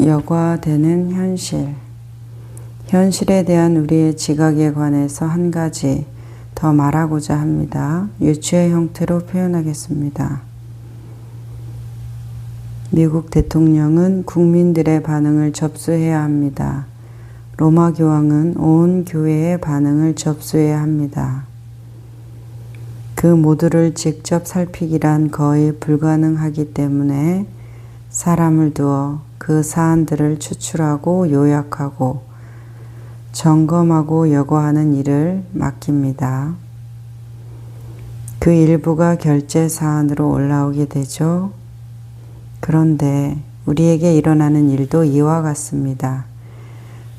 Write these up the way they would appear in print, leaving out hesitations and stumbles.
여과되는 현실. 현실에 대한 우리의 지각에 관해서 한 가지 더 말하고자 합니다. 유추의 형태로 표현하겠습니다. 미국 대통령은 국민들의 반응을 접수해야 합니다. 로마 교황은 온 교회의 반응을 접수해야 합니다. 그 모두를 직접 살피기란 거의 불가능하기 때문에 사람을 두어 그 사안들을 추출하고 요약하고 점검하고 여과하는 일을 맡깁니다. 그 일부가 결제 사안으로 올라오게 되죠. 그런데 우리에게 일어나는 일도 이와 같습니다.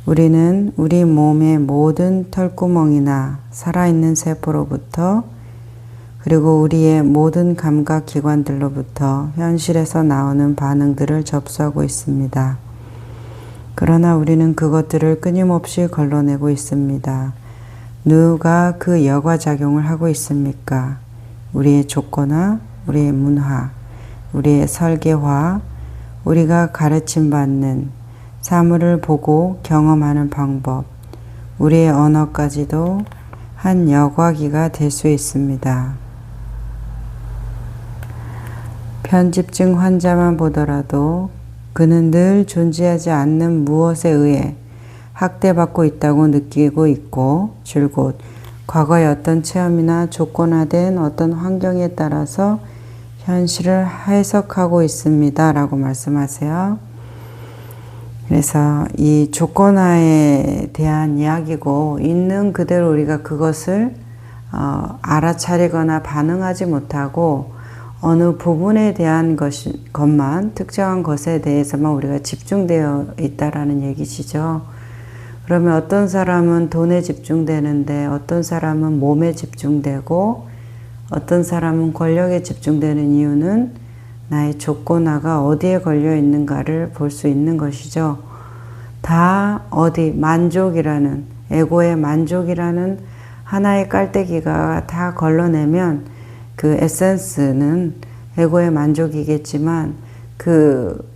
우리는 우리 몸의 모든 털구멍이나 살아있는 세포로부터 그리고 우리의 모든 감각기관들로부터 현실에서 나오는 반응들을 접수하고 있습니다. 그러나 우리는 그것들을 끊임없이 걸러내고 있습니다. 누가 그 여과작용을 하고 있습니까? 우리의 조건화, 우리의 문화, 우리의 설계화, 우리가 가르침받는 사물을 보고 경험하는 방법, 우리의 언어까지도 한 여과기가 될 수 있습니다. 편집증 환자만 보더라도 그는 늘 존재하지 않는 무엇에 의해 학대받고 있다고 느끼고 있고 줄곧 과거의 어떤 체험이나 조건화된 어떤 환경에 따라서 현실을 해석하고 있습니다. 라고 말씀하세요. 그래서 이 조건화에 대한 이야기고 있는 그대로 우리가 그것을 알아차리거나 반응하지 못하고 어느 부분에 대한 것만 특정한 것에 대해서만 우리가 집중되어 있다라는 얘기시죠. 그러면 어떤 사람은 돈에 집중되는데 어떤 사람은 몸에 집중되고 어떤 사람은 권력에 집중되는 이유는 나의 조건화가 어디에 걸려 있는가를 볼 수 있는 것이죠. 다 어디 만족이라는 에고의 만족이라는 하나의 깔때기가 다 걸러내면 그 에센스는 에고의 만족이겠지만 그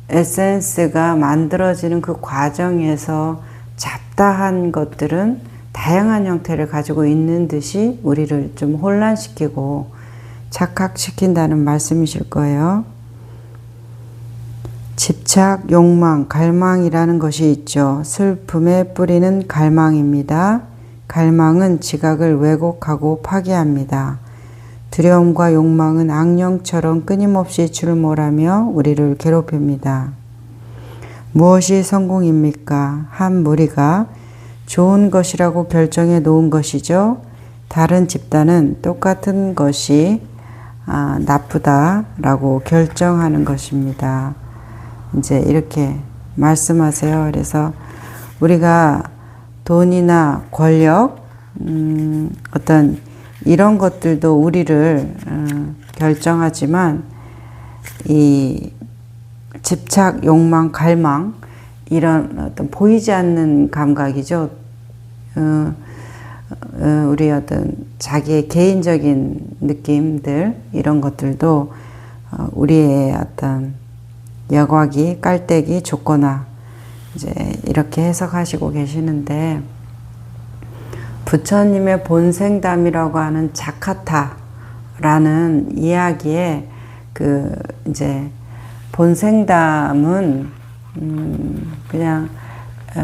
에센스가 만들어지는 그 과정에서 잡다한 것들은 다양한 형태를 가지고 있는 듯이 우리를 좀 혼란시키고 착각시킨다는 말씀이실 거예요. 집착, 욕망, 갈망이라는 것이 있죠. 슬픔의 뿌리는 갈망입니다. 갈망은 지각을 왜곡하고 파괴합니다. 두려움과 욕망은 악령처럼 끊임없이 출몰하며 우리를 괴롭힙니다. 무엇이 성공입니까? 한 무리가 좋은 것이라고 결정해 놓은 것이죠. 다른 집단은 똑같은 것이 나쁘다라고 결정하는 것입니다. 이제 이렇게 말씀하세요. 그래서 우리가 돈이나 권력, 어떤 이런 것들도 우리를 결정하지만 이 집착, 욕망, 갈망 이런 어떤 보이지 않는 감각이죠. 우리 어떤 자기의 개인적인 느낌들 이런 것들도 우리의 어떤 여과기, 깔때기, 조건화 이제 이렇게 해석하시고 계시는데 부처님의 본생담이라고 하는 자카타라는 이야기에 그 이제 본생담은 그냥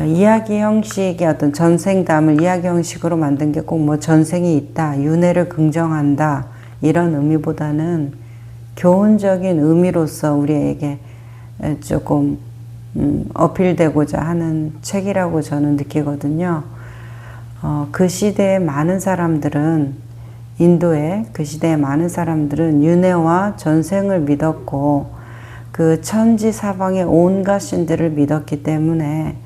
이야기 형식의 어떤 전생담을 이야기 형식으로 만든 게 꼭 뭐 전생이 있다, 윤회를 긍정한다 이런 의미보다는 교훈적인 의미로서 우리에게 조금 어필되고자 하는 책이라고 저는 느끼거든요. 그 시대의 많은 사람들은 인도의 그 시대의 많은 사람들은 윤회와 전생을 믿었고 그 천지 사방의 온갖 신들을 믿었기 때문에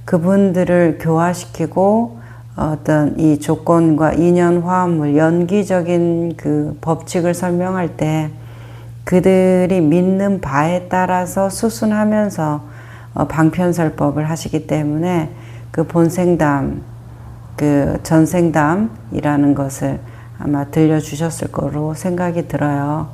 그분들을 교화시키고 어떤 이 조건과 인연, 화합물, 연기적인 그 법칙을 설명할 때 그들이 믿는 바에 따라서 수순하면서 방편설법을 하시기 때문에 그 본생담, 그 전생담이라는 것을 아마 들려주셨을 거로 생각이 들어요.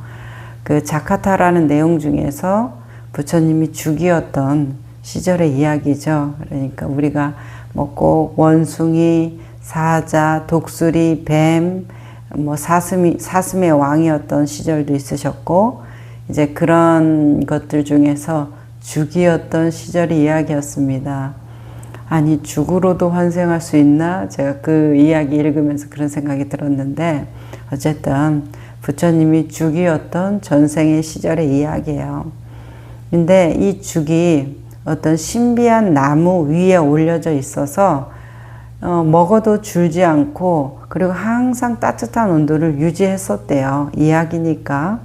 그 자카타라는 내용 중에서 부처님이 죽이었던 시절의 이야기죠. 그러니까 우리가 뭐 꼭 원숭이, 사자, 독수리, 뱀, 뭐 사슴의 왕이었던 시절도 있으셨고, 이제 그런 것들 중에서 죽이었던 시절의 이야기였습니다. 아니, 죽으로도 환생할 수 있나? 제가 그 이야기 읽으면서 그런 생각이 들었는데, 어쨌든 부처님이 죽이었던 전생의 시절의 이야기예요. 근데 이 죽이 어떤 신비한 나무 위에 올려져 있어서 먹어도 줄지 않고, 그리고 항상 따뜻한 온도를 유지했었대요. 이야기니까.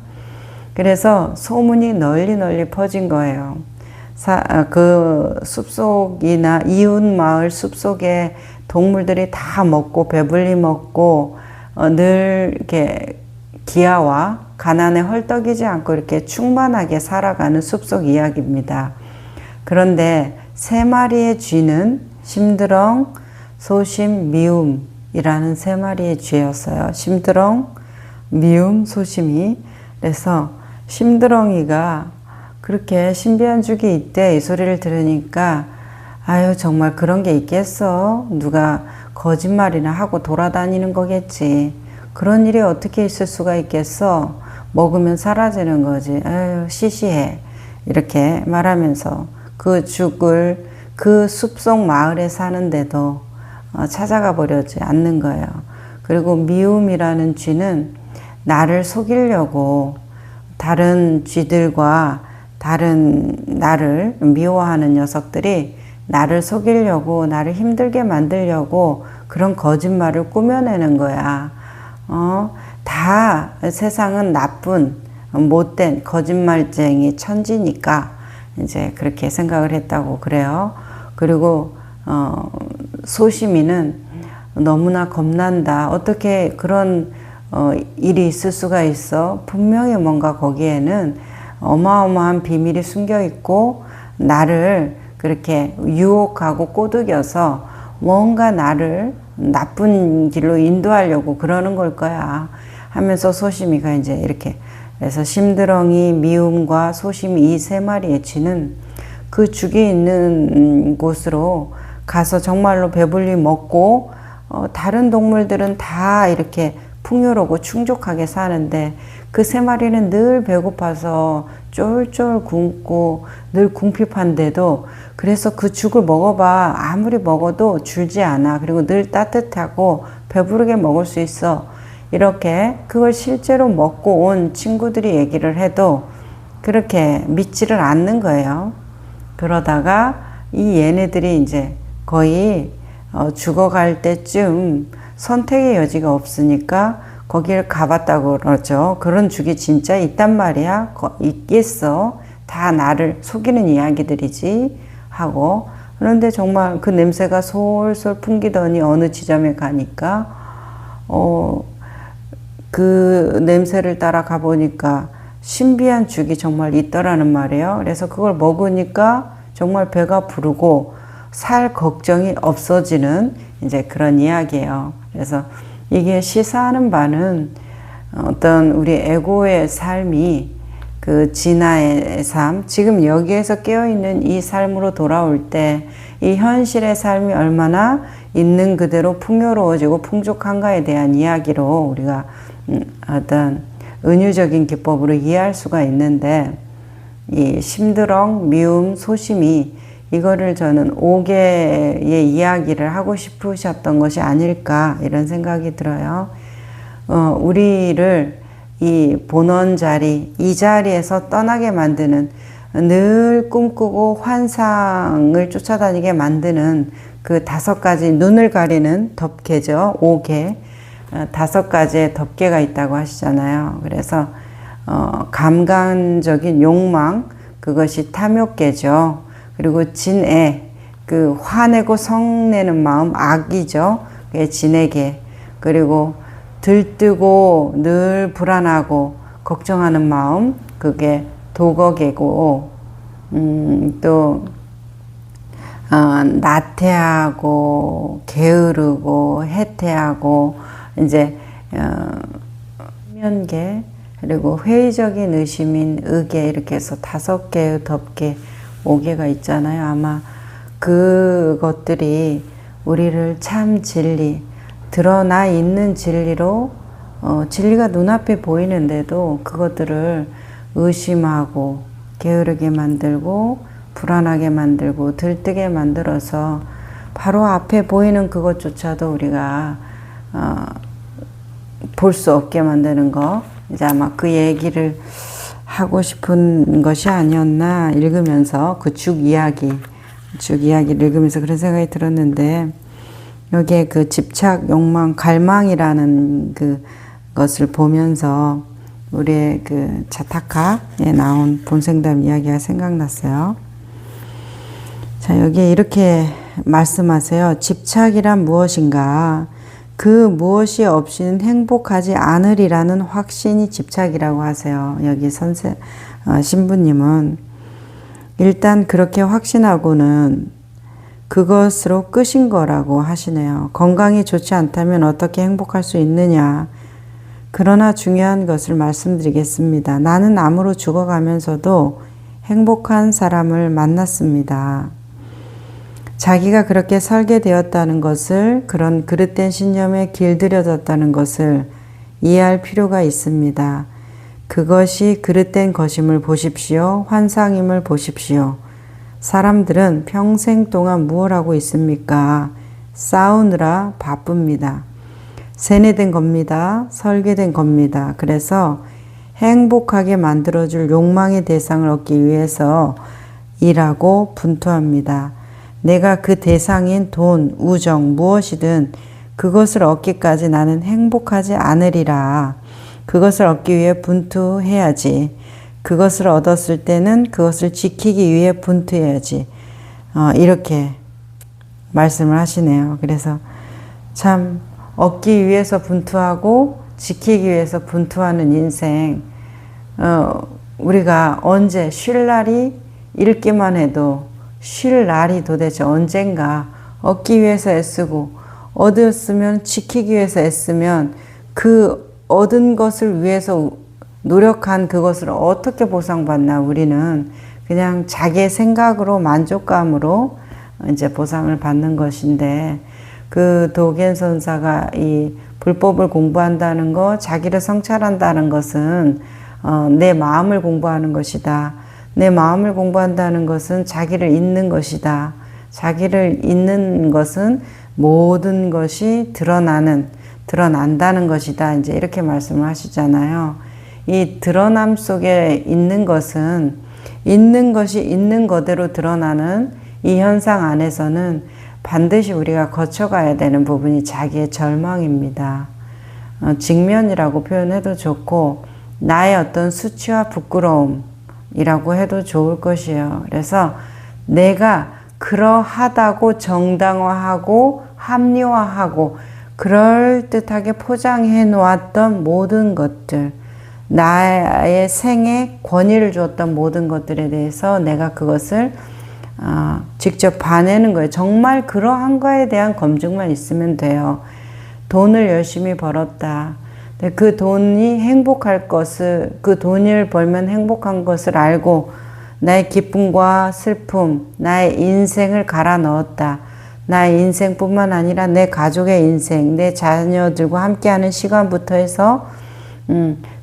그래서 소문이 널리 퍼진 거예요. 그 숲속이나 이웃 마을 숲속에 동물들이 다 먹고 배불리 먹고 늘 이렇게 기아와 가난에 헐떡이지 않고 이렇게 충만하게 살아가는 숲속 이야기입니다. 그런데 세 마리의 쥐는 심드렁, 소심, 미움이라는 세 마리의 쥐였어요. 심드렁, 미움, 소심이. 그래서 심드렁이가 그렇게 신비한 죽이 있대, 이 소리를 들으니까, 아유, 정말 그런 게 있겠어? 누가 거짓말이나 하고 돌아다니는 거겠지. 그런 일이 어떻게 있을 수가 있겠어? 먹으면 사라지는 거지. 아유, 시시해. 이렇게 말하면서 그 죽을 그 숲속 마을에 사는데도 찾아가 보려지 않는 거예요. 그리고 미움이라는 쥐는 나를 속이려고 다른 쥐들과 다른 나를 미워하는 녀석들이 나를 속이려고, 나를 힘들게 만들려고 그런 거짓말을 꾸며내는 거야. 다 세상은 나쁜, 못된 거짓말쟁이 천지니까 이제 그렇게 생각을 했다고 그래요. 그리고 소심이는 너무나 겁난다. 어떻게 그런 일이 있을 수가 있어? 분명히 뭔가 거기에는 어마어마한 비밀이 숨겨 있고 나를 그렇게 유혹하고 꼬드겨서 뭔가 나를 나쁜 길로 인도하려고 그러는 걸 거야 하면서 소심이가 이제 이렇게, 그래서 심드렁이, 미움과 소심이, 이 세 마리의 쥐는 그 죽이 있는 곳으로 가서 정말로 배불리 먹고 다른 동물들은 다 이렇게 풍요롭고 충족하게 사는데 그 세 마리는 늘 배고파서 쫄쫄 굶고 늘 궁핍한데도, 그래서 그 죽을 먹어봐. 아무리 먹어도 줄지 않아. 그리고 늘 따뜻하고 배부르게 먹을 수 있어. 이렇게 그걸 실제로 먹고 온 친구들이 얘기를 해도 그렇게 믿지를 않는 거예요. 그러다가 이 얘네들이 이제 거의 죽어갈 때쯤 선택의 여지가 없으니까 거기를 가봤다고 그러죠. 그런 죽이 진짜 있단 말이야. 있겠어. 다 나를 속이는 이야기들이지 하고. 그런데 정말 그 냄새가 솔솔 풍기더니 어느 지점에 가니까 그 냄새를 따라 가보니까 신비한 죽이 정말 있더라는 말이에요. 그래서 그걸 먹으니까 정말 배가 부르고 살 걱정이 없어지는 이제 그런 이야기예요. 그래서 이게 시사하는 바는 어떤 우리 에고의 삶이 그 진화의 삶, 지금 여기에서 깨어있는 이 삶으로 돌아올 때 이 현실의 삶이 얼마나 있는 그대로 풍요로워지고 풍족한가에 대한 이야기로 우리가 어떤 은유적인 기법으로 이해할 수가 있는데, 이 심드렁, 미움, 소심이 이거를 저는 5개의 이야기를 하고 싶으셨던 것이 아닐까 이런 생각이 들어요. 우리를 이 본원 자리, 이 자리에서 떠나게 만드는, 늘 꿈꾸고 환상을 쫓아다니게 만드는 그 5가지 눈을 가리는 덮개죠. 5개. 5가지의 덮개가 있다고 하시잖아요. 그래서 감관적인 욕망, 그것이 탐욕개죠. 그리고 진애, 그 화내고 성내는 마음, 악이죠. 그게 진애개. 그리고 들뜨고 늘 불안하고 걱정하는 마음, 그게 도거개고, 또 나태하고 게으르고 해태하고 이제 면계, 그리고 회의적인 의심인 의계 이렇게 해서 5개의 덮개, 5개가 있잖아요. 아마 그것들이 우리를 참 진리, 드러나 있는 진리로 진리가 눈앞에 보이는데도 그것들을 의심하고 게으르게 만들고 불안하게 만들고 들뜨게 만들어서 바로 앞에 보이는 그것조차도 우리가 볼 수 없게 만드는 거. 이제 아마 그 얘기를 하고 싶은 것이 아니었나 읽으면서 그 죽 이야기를 읽으면서 그런 생각이 들었는데, 여기에 그 집착, 욕망, 갈망이라는 그 것을 보면서 우리의 그 자타카에 나온 본생담 이야기가 생각났어요. 자, 여기에 이렇게 말씀하세요. 집착이란 무엇인가? 그 무엇이 없이는 행복하지 않으리라는 확신이 집착이라고 하세요. 여기 신부님은 일단 그렇게 확신하고는 그것으로 끝인 거라고 하시네요. 건강이 좋지 않다면 어떻게 행복할 수 있느냐. 그러나 중요한 것을 말씀드리겠습니다. 나는 암으로 죽어가면서도 행복한 사람을 만났습니다. 자기가 그렇게 설계되었다는 것을, 그런 그릇된 신념에 길들여졌다는 것을 이해할 필요가 있습니다. 그것이 그릇된 것임을 보십시오. 환상임을 보십시오. 사람들은 평생 동안 무엇 하고 있습니까? 싸우느라 바쁩니다. 세뇌된 겁니다. 설계된 겁니다. 그래서 행복하게 만들어줄 욕망의 대상을 얻기 위해서 일하고 분투합니다. 내가 그 대상인 돈, 우정, 무엇이든 그것을 얻기까지 나는 행복하지 않으리라. 그것을 얻기 위해 분투해야지. 그것을 얻었을 때는 그것을 지키기 위해 분투해야지. 이렇게 말씀을 하시네요. 그래서 참 얻기 위해서 분투하고 지키기 위해서 분투하는 인생, 우리가 언제 쉴 날이 읽기만 해도 쉴 날이 도대체 언젠가. 얻기 위해서 애쓰고 얻었으면 지키기 위해서 애쓰면 그 얻은 것을 위해서 노력한 그것을 어떻게 보상받나. 우리는 그냥 자기의 생각으로 만족감으로 이제 보상을 받는 것인데, 그 도겐 선사가 이 불법을 공부한다는 것, 자기를 성찰한다는 것은 내 마음을 공부하는 것이다. 내 마음을 공부한다는 것은 자기를 잊는 것이다. 자기를 잊는 것은 모든 것이 드러난다는 것이다. 이제 이렇게 말씀을 하시잖아요. 이 드러남 속에 있는 것은, 있는 것이 있는 거대로 드러나는 이 현상 안에서는 반드시 우리가 거쳐가야 되는 부분이 자기의 절망입니다. 직면이라고 표현해도 좋고, 나의 어떤 수치와 부끄러움이라고 해도 좋을 것이에요. 그래서 내가 그러하다고 정당화하고 합리화하고 그럴듯하게 포장해 놓았던 모든 것들, 나의 생에 권위를 주었던 모든 것들에 대해서 내가 그것을 직접 봐내는 거예요. 정말 그러한 거에 대한 검증만 있으면 돼요. 돈을 열심히 벌었다. 그 돈이 행복할 것을, 그 돈을 벌면 행복한 것을 알고 나의 기쁨과 슬픔, 나의 인생을 갈아 넣었다. 나의 인생뿐만 아니라 내 가족의 인생, 내 자녀들과 함께하는 시간부터 해서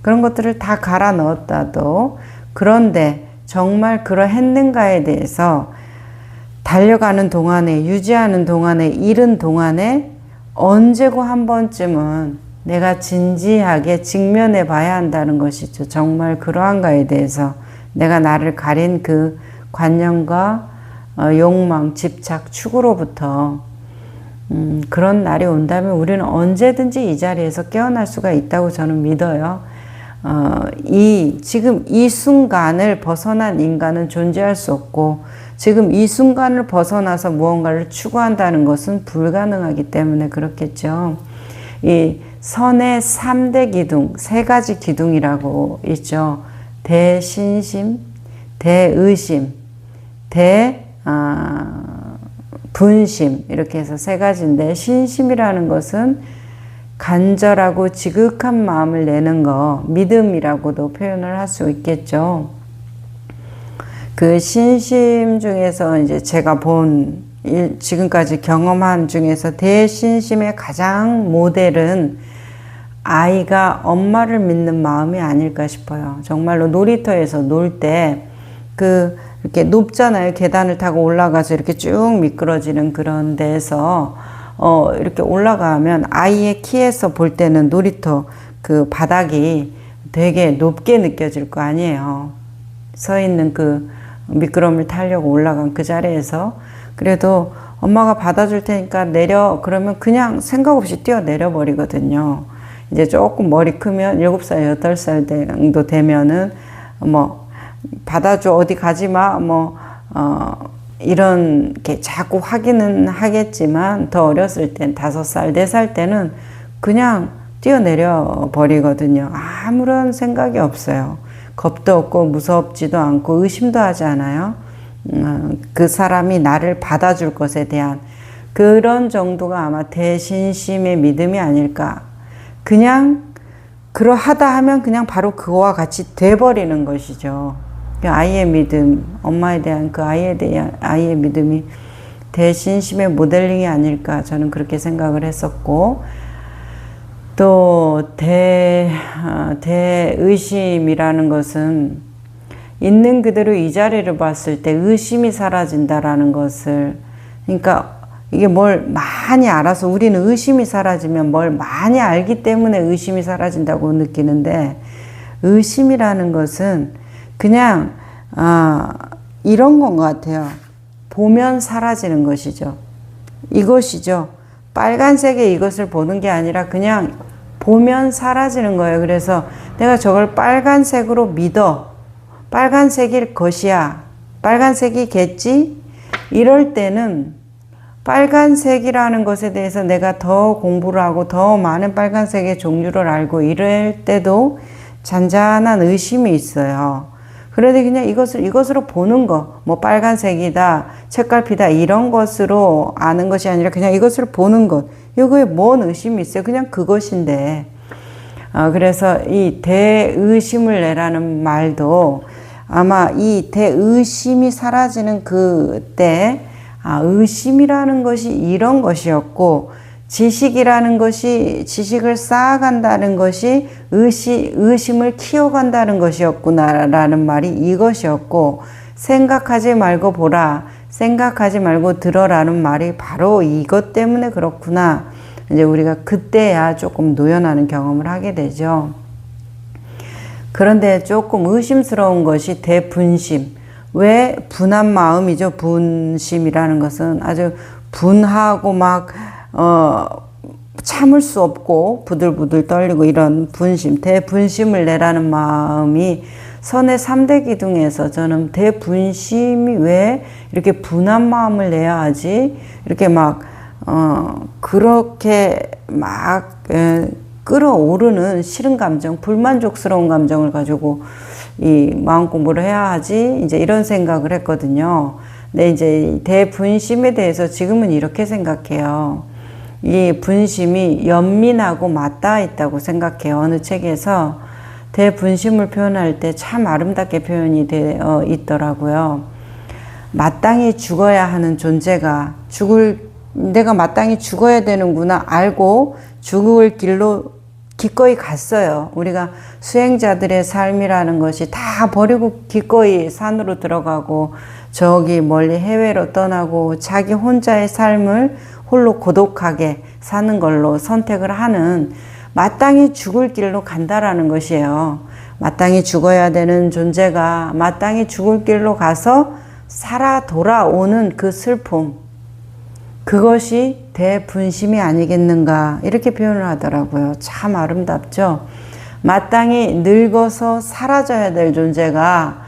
그런 것들을 다 갈아 넣었다도, 그런데 정말 그러했는가에 대해서 달려가는 동안에, 유지하는 동안에, 잃은 동안에 언제고 한 번쯤은 내가 진지하게 직면해 봐야 한다는 것이죠. 정말 그러한가에 대해서 내가 나를 가린 그 관념과 욕망, 집착, 추구로부터 그런 날이 온다면 우리는 언제든지 이 자리에서 깨어날 수가 있다고 저는 믿어요. 지금 이 순간을 벗어난 인간은 존재할 수 없고, 지금 이 순간을 벗어나서 무언가를 추구한다는 것은 불가능하기 때문에 그렇겠죠. 이 선의 3대 기둥, 3가지 기둥이라고 있죠. 대신심, 대의심, 분심, 이렇게 해서 3가지인데, 신심이라는 것은 간절하고 지극한 마음을 내는 거, 믿음이라고도 표현을 할 수 있겠죠. 그 신심 중에서 이제 제가 본 지금까지 경험한 중에서 대신심의 가장 모델은 아이가 엄마를 믿는 마음이 아닐까 싶어요. 정말로 놀이터에서 놀 때 이렇게 높잖아요. 계단을 타고 올라가서 이렇게 쭉 미끄러지는 그런 데에서 이렇게 올라가면 아이의 키에서 볼 때는 놀이터 그 바닥이 되게 높게 느껴질 거 아니에요. 서 있는 그 미끄럼을 타려고 올라간 그 자리에서. 그래도 엄마가 받아줄 테니까 내려 그러면 그냥 생각 없이 뛰어내려 버리거든요. 이제 조금 머리 크면 7살, 8살 정도 되면은 뭐 받아줘, 어디 가지 마, 이런 게 자꾸 확인은 하겠지만 더 어렸을 땐 5살, 4살 때는 그냥 뛰어내려 버리거든요. 아무런 생각이 없어요. 겁도 없고 무섭지도 않고 의심도 하지 않아요. 그 사람이 나를 받아줄 것에 대한 그런 정도가 아마 대신심의 믿음이 아닐까. 그냥 그러하다 하면 그냥 바로 그거와 같이 돼버리는 것이죠. 아이의 믿음, 엄마에 대한 그 아이에 대한 아이의 믿음이 대신심의 모델링이 아닐까 저는 그렇게 생각을 했었고, 또 대의심이라는 것은 있는 그대로 이 자리를 봤을 때 의심이 사라진다라는 것을, 그러니까 이게 뭘 많이 알아서 우리는 의심이 사라지면 뭘 많이 알기 때문에 의심이 사라진다고 느끼는데, 의심이라는 것은 그냥 이런 건 것 같아요. 보면 사라지는 것이죠. 이것이죠. 빨간색의 이것을 보는 게 아니라 그냥 보면 사라지는 거예요. 그래서 내가 저걸 빨간색으로 믿어. 빨간색일 것이야. 빨간색이겠지? 이럴 때는 빨간색이라는 것에 대해서 내가 더 공부를 하고 더 많은 빨간색의 종류를 알고 이럴 때도 잔잔한 의심이 있어요. 그런데 그냥 이것으로 보는 거, 뭐 빨간색이다, 책갈피다, 이런 것으로 아는 것이 아니라 그냥 이것을 보는 것. 이거에 뭔 의심이 있어요? 그냥 그것인데. 그래서 이 대의심을 내라는 말도 아마 이 대의심이 사라지는 그때, 의심이라는 것이 이런 것이었고, 지식이라는 것이, 지식을 쌓아간다는 것이 의심을 키워간다는 것이었구나라는 말이 이것이었고, 생각하지 말고 보라, 생각하지 말고 들어라는 말이 바로 이것 때문에 그렇구나. 이제 우리가 그때야 조금 노연하는 경험을 하게 되죠. 그런데 조금 의심스러운 것이 대분심. 왜 분한 마음이죠? 분심이라는 것은 아주 분하고 막 참을 수 없고 부들부들 떨리고 이런 분심, 대분심을 내라는 마음이 선의 3대 기둥에서 저는 대분심이 왜 이렇게 분한 마음을 내야 하지? 이렇게 막 그렇게 막 끌어오르는 싫은 감정, 불만족스러운 감정을 가지고 이 마음 공부를 해야 하지? 이제 이런 생각을 했거든요. 근데 이제 대분심에 대해서 지금은 이렇게 생각해요. 이 분심이 연민하고 맞닿아 있다고 생각해요. 어느 책에서 대분심을 표현할 때 참 아름답게 표현이 되어 있더라고요. 마땅히 죽어야 하는 존재가 내가 마땅히 죽어야 되는구나 알고 죽을 길로 기꺼이 갔어요. 우리가 수행자들의 삶이라는 것이 다 버리고 기꺼이 산으로 들어가고 저기 멀리 해외로 떠나고 자기 혼자의 삶을 홀로 고독하게 사는 걸로 선택을 하는, 마땅히 죽을 길로 간다라는 것이에요. 마땅히 죽어야 되는 존재가 마땅히 죽을 길로 가서 살아 돌아오는 그 슬픔, 그것이 대분심이 아니겠는가 이렇게 표현을 하더라고요. 참 아름답죠. 마땅히 늙어서 사라져야 될 존재가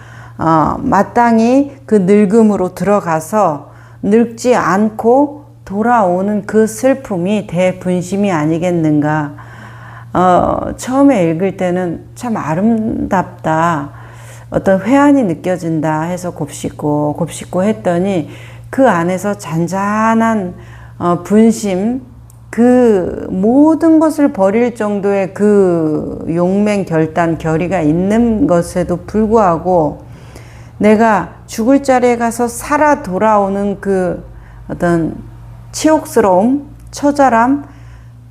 마땅히 그 늙음으로 들어가서 늙지 않고 돌아오는 그 슬픔이 대분심이 아니겠는가. 처음에 읽을 때는 참 아름답다, 어떤 회한이 느껴진다 해서 곱씹고 했더니 그 안에서 잔잔한 분심, 그 모든 것을 버릴 정도의 그 용맹, 결단, 결의가 있는 것에도 불구하고 내가 죽을 자리에 가서 살아 돌아오는 그 어떤 치욕스러움, 처절함,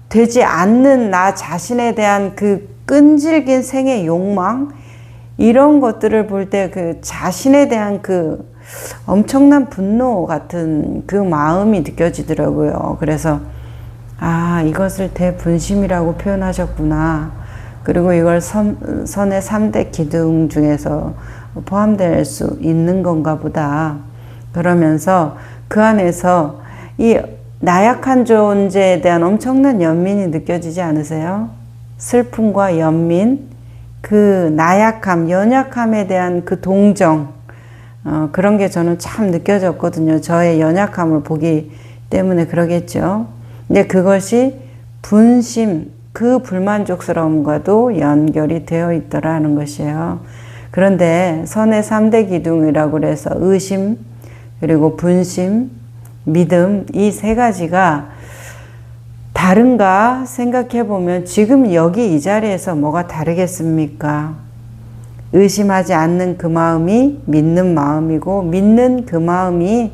되지 않는 나 자신에 대한 그 끈질긴 생의 욕망, 이런 것들을 볼 때 그 자신에 대한 그 엄청난 분노 같은 그 마음이 느껴지더라고요. 그래서 아, 이것을 대분심이라고 표현하셨구나. 그리고 이걸 선의 3대 기둥 중에서 포함될 수 있는 건가 보다. 그러면서 그 안에서 이 나약한 존재에 대한 엄청난 연민이 느껴지지 않으세요? 슬픔과 연민, 그 나약함, 연약함에 대한 그 동정, 그런 게 저는 참 느껴졌거든요. 저의 연약함을 보기 때문에 그러겠죠. 근데 그것이 분심, 그 불만족스러움과도 연결이 되어 있더라는 것이에요. 그런데 선의 3대 기둥이라고 그래서 의심, 그리고 분심, 믿음, 이 세 가지가 다른가 생각해보면 지금 여기 이 자리에서 뭐가 다르겠습니까? 의심하지 않는 그 마음이 믿는 마음이고, 믿는 그 마음이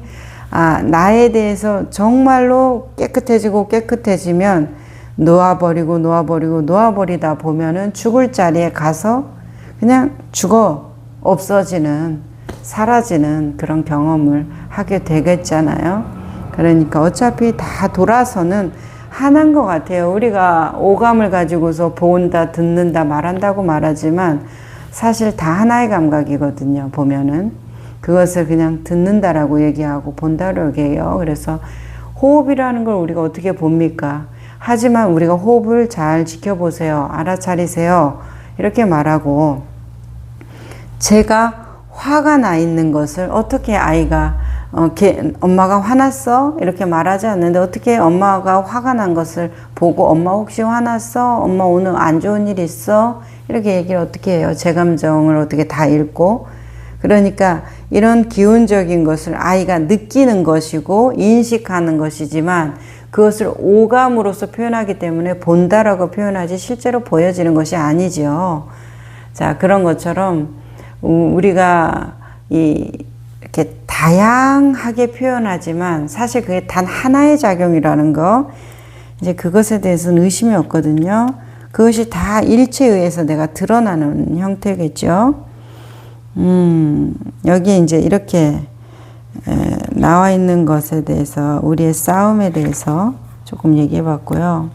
나에 대해서 정말로 깨끗해지고 깨끗해지면 놓아버리다 보면은 죽을 자리에 가서 그냥 죽어 없어지는, 사라지는 그런 경험을 하게 되겠잖아요. 그러니까 어차피 다 돌아서는 하나인 것 같아요. 우리가 오감을 가지고서 본다, 듣는다, 말한다고 말하지만 사실 다 하나의 감각이거든요. 보면은 그것을 그냥 듣는다라고 얘기하고 본다라고 얘기해요. 그래서 호흡이라는 걸 우리가 어떻게 봅니까? 하지만 우리가 호흡을 잘 지켜보세요. 알아차리세요. 이렇게 말하고, 제가 화가 나 있는 것을 어떻게 아이가 엄마가 화났어? 이렇게 말하지 않는데 어떻게 엄마가 화가 난 것을 보고 엄마 혹시 화났어? 엄마 오늘 안 좋은 일 있어? 이렇게 얘기를 어떻게 해요? 제 감정을 어떻게 다 읽고. 그러니까 이런 기운적인 것을 아이가 느끼는 것이고 인식하는 것이지만 그것을 오감으로서 표현하기 때문에 본다라고 표현하지 실제로 보여지는 것이 아니죠. 자, 그런 것처럼 우리가 이렇게 다양하게 표현하지만 사실 그게 단 하나의 작용이라는 거, 이제 그것에 대해서는 의심이 없거든요. 그것이 다 일체에 의해서 내가 드러나는 형태겠죠. 여기 이제 이렇게 나와 있는 것에 대해서, 우리의 싸움에 대해서 조금 얘기해 봤고요.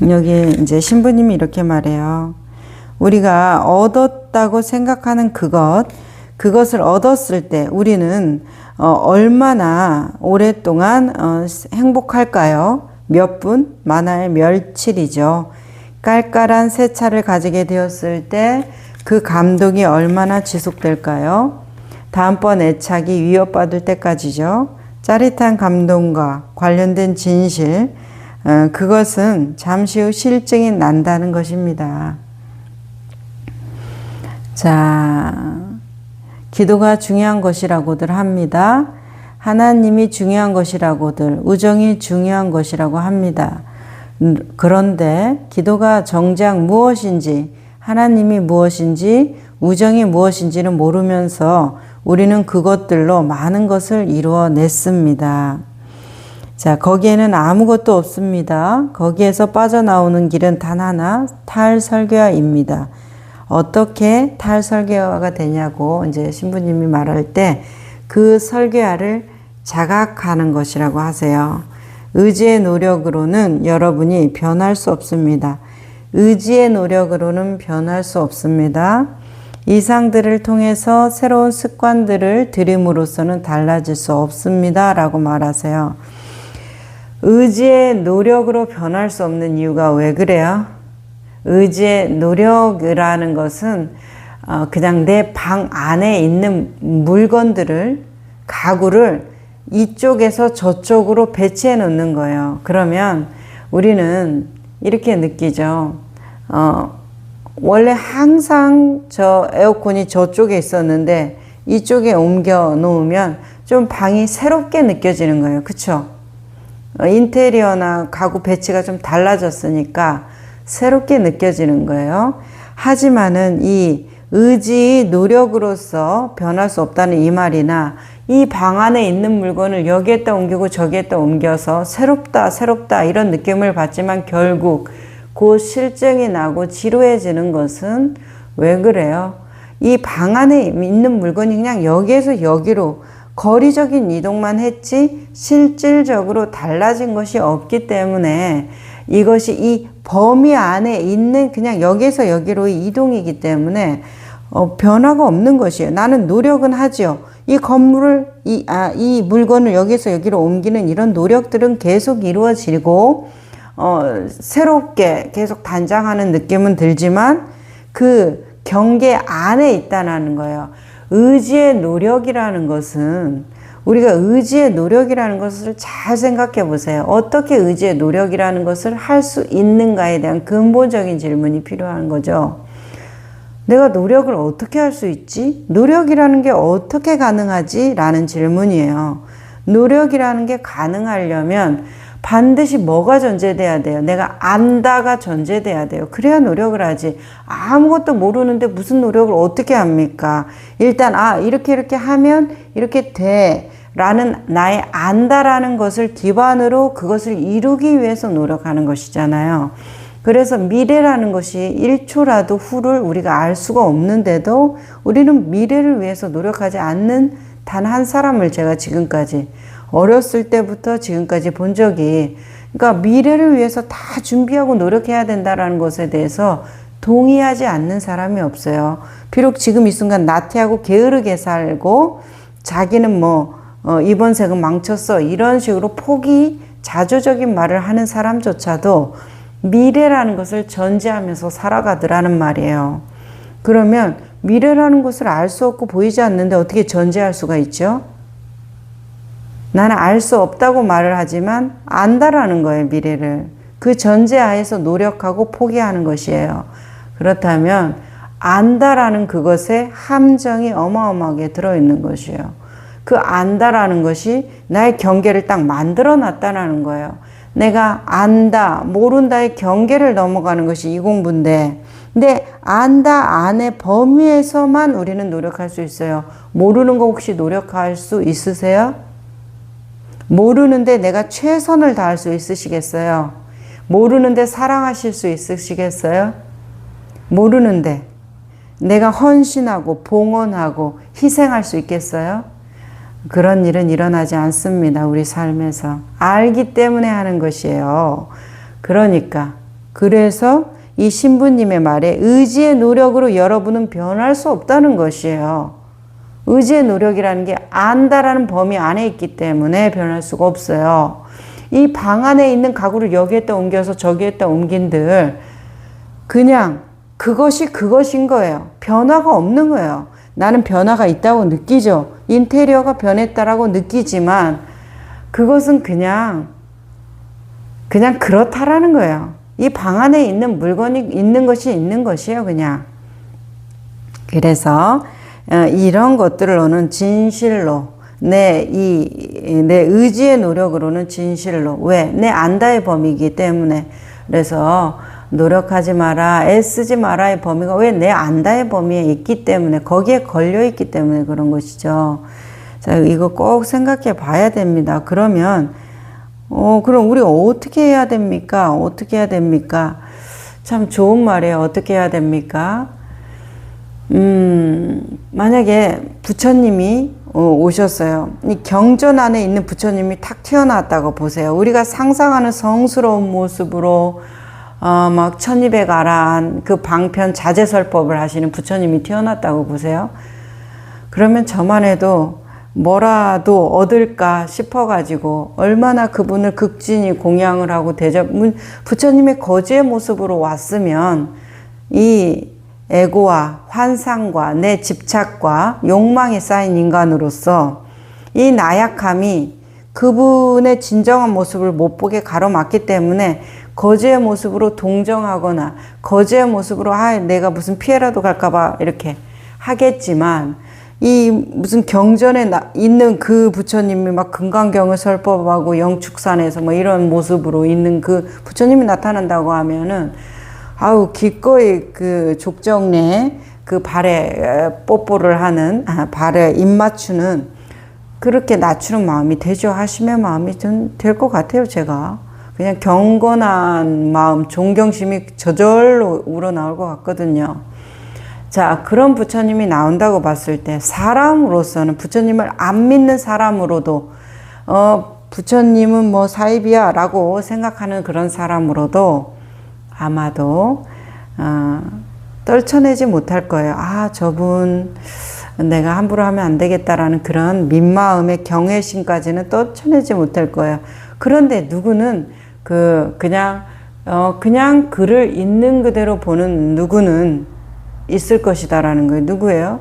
여기 이제 신부님이 이렇게 말해요. 우리가 얻었다고 생각하는 그것을 얻었을 때 우리는 얼마나 오랫동안 행복할까요? 몇 분? 만화의 며칠이죠. 깔깔한 새 차를 가지게 되었을 때 그 감동이 얼마나 지속될까요? 다음번 애착이 위협받을 때까지죠. 짜릿한 감동과 관련된 진실, 그것은 잠시 후 실증이 난다는 것입니다. 자, 기도가 중요한 것이라고들 합니다. 하나님이 중요한 것이라고들, 우정이 중요한 것이라고 합니다. 그런데 기도가 정작 무엇인지, 하나님이 무엇인지, 우정이 무엇인지는 모르면서 우리는 그것들로 많은 것을 이루어냈습니다. 자, 거기에는 아무것도 없습니다. 거기에서 빠져나오는 길은 단 하나, 탈설교화입니다. 어떻게 탈설교화가 되냐고 이제 신부님이 말할 때 그 설교화를 자각하는 것이라고 하세요. 의지의 노력으로는 여러분이 변할 수 없습니다. 의지의 노력으로는 변할 수 없습니다. 이상들을 통해서 새로운 습관들을 들임으로써는 달라질 수 없습니다. 라고 말하세요. 의지의 노력으로 변할 수 없는 이유가 왜 그래요? 의지의 노력이라는 것은 그냥 내 방 안에 있는 물건들을, 가구를 이쪽에서 저쪽으로 배치해 놓는 거예요. 그러면 우리는 이렇게 느끼죠. 원래 항상 저 에어컨이 저쪽에 있었는데 이쪽에 옮겨 놓으면 좀 방이 새롭게 느껴지는 거예요. 그쵸? 인테리어나 가구 배치가 좀 달라졌으니까 새롭게 느껴지는 거예요. 하지만은 이 의지, 노력으로서 변할 수 없다는 이 말이나 이 방 안에 있는 물건을 여기에다 옮기고 저기에다 옮겨서 새롭다, 새롭다 이런 느낌을 받지만 결국 그 실증이 나고 지루해지는 것은 왜 그래요? 이 방 안에 있는 물건이 그냥 여기에서 여기로 거리적인 이동만 했지 실질적으로 달라진 것이 없기 때문에 이것이 이 범위 안에 있는 그냥 여기에서 여기로의 이동이기 때문에 변화가 없는 것이에요. 나는 노력은 하죠. 이 건물을 이 물건을 여기에서 여기로 옮기는 이런 노력들은 계속 이루어지고 새롭게 계속 단장하는 느낌은 들지만 그 경계 안에 있다는 거예요. 의지의 노력이라는 것은 우리가 의지의 노력이라는 것을 잘 생각해 보세요. 어떻게 의지의 노력이라는 것을 할 수 있는가에 대한 근본적인 질문이 필요한 거죠. 내가 노력을 어떻게 할 수 있지? 노력이라는 게 어떻게 가능하지? 라는 질문이에요. 노력이라는 게 가능하려면 반드시 뭐가 전제돼야 돼요? 내가 안다가 전제돼야 돼요. 그래야 노력을 하지. 아무것도 모르는데 무슨 노력을 어떻게 합니까? 일단 이렇게 하면 이렇게 돼 라는 나의 안다라는 것을 기반으로 그것을 이루기 위해서 노력하는 것이잖아요. 그래서 미래라는 것이 1초라도 후를 우리가 알 수가 없는데도 우리는 미래를 위해서 노력하지 않는 단 한 사람을 제가 지금까지 어렸을 때부터 지금까지 본 적이, 그러니까 미래를 위해서 다 준비하고 노력해야 된다는 것에 대해서 동의하지 않는 사람이 없어요. 비록 지금 이 순간 나태하고 게으르게 살고 자기는 이번 생은 망쳤어 이런 식으로 포기 자조적인 말을 하는 사람조차도 미래라는 것을 전제하면서 살아가더라는 말이에요. 그러면 미래라는 것을 알 수 없고 보이지 않는데 어떻게 전제할 수가 있죠? 나는 알 수 없다고 말을 하지만 안다라는 거예요, 미래를. 그 전제하에서 노력하고 포기하는 것이에요. 그렇다면 안다라는 그것에 함정이 어마어마하게 들어있는 것이에요. 그 안다라는 것이 나의 경계를 딱 만들어 놨다는 거예요. 내가 안다, 모른다의 경계를 넘어가는 것이 이 공부인데, 근데 안다 안의 범위에서만 우리는 노력할 수 있어요. 모르는 거 혹시 노력할 수 있으세요? 모르는데 내가 최선을 다할 수 있으시겠어요? 모르는데 사랑하실 수 있으시겠어요? 모르는데 내가 헌신하고 봉헌하고 희생할 수 있겠어요? 그런 일은 일어나지 않습니다. 우리 삶에서. 알기 때문에 하는 것이에요. 그래서 이 신부님의 말에 의지의 노력으로 여러분은 변할 수 없다는 것이에요. 의지의 노력이라는 게 안다라는 범위 안에 있기 때문에 변할 수가 없어요. 이 방 안에 있는 가구를 여기에다 옮겨서 저기에다 옮긴들 그냥 그것이 그것인 거예요. 변화가 없는 거예요. 나는 변화가 있다고 느끼죠. 인테리어가 변했다라고 느끼지만 그것은 그냥 그렇다라는 거예요. 이 방 안에 있는 물건이 있는 것이 있는 것이에요, 그냥. 그래서 이런 것들로는 진실로 내 의지의 노력으로는 진실로 왜? 내 안다의 범위이기 때문에. 그래서 노력하지 마라, 애쓰지 마라의 범위가 왜 내 안다의 범위에 있기 때문에, 거기에 걸려 있기 때문에 그런 것이죠. 자, 이거 꼭 생각해 봐야 됩니다. 그러면 그럼 우리 어떻게 해야 됩니까? 어떻게 해야 됩니까? 참 좋은 말이에요. 어떻게 해야 됩니까? 만약에 부처님이 오셨어요. 이 경전 안에 있는 부처님이 탁 튀어나왔다고 보세요. 우리가 상상하는 성스러운 모습으로 막 1200아란 그 방편 자제설법을 하시는 부처님이 튀어났다고 보세요. 그러면 저만 해도 뭐라도 얻을까 싶어가지고 얼마나 그분을 극진히 공양을 하고 부처님의 거지의 모습으로 왔으면 이 에고와 환상과 내 집착과 욕망이 쌓인 인간으로서 이 나약함이 그분의 진정한 모습을 못 보게 가로막기 때문에 거지의 모습으로 동정하거나 거지의 모습으로 내가 무슨 피해라도 갈까봐 이렇게 하겠지만, 이 무슨 경전에 있는 그 부처님이 막 금강경을 설법하고 영축산에서 뭐 이런 모습으로 있는 그 부처님이 나타난다고 하면은 아우 기꺼이 그 족정내 그 발에 뽀뽀를 하는 발에 입 맞추는 그렇게 낮추는 마음이 대조하심의 마음이 좀 될 것 같아요. 제가 그냥 경건한 마음, 존경심이 저절로 우러나올 것 같거든요. 자, 그런 부처님이 나온다고 봤을 때 사람으로서는 부처님을 안 믿는 사람으로도 부처님은 뭐 사입이야 라고 생각하는 그런 사람으로도 아마도 떨쳐내지 못할 거예요. 아, 저분 내가 함부로 하면 안 되겠다라는 그런 민마음의 경외심까지는 떨쳐내지 못할 거예요. 그런데 누구는 그냥 그를 있는 그대로 보는 누구는 있을 것이다라는 거예요. 누구예요?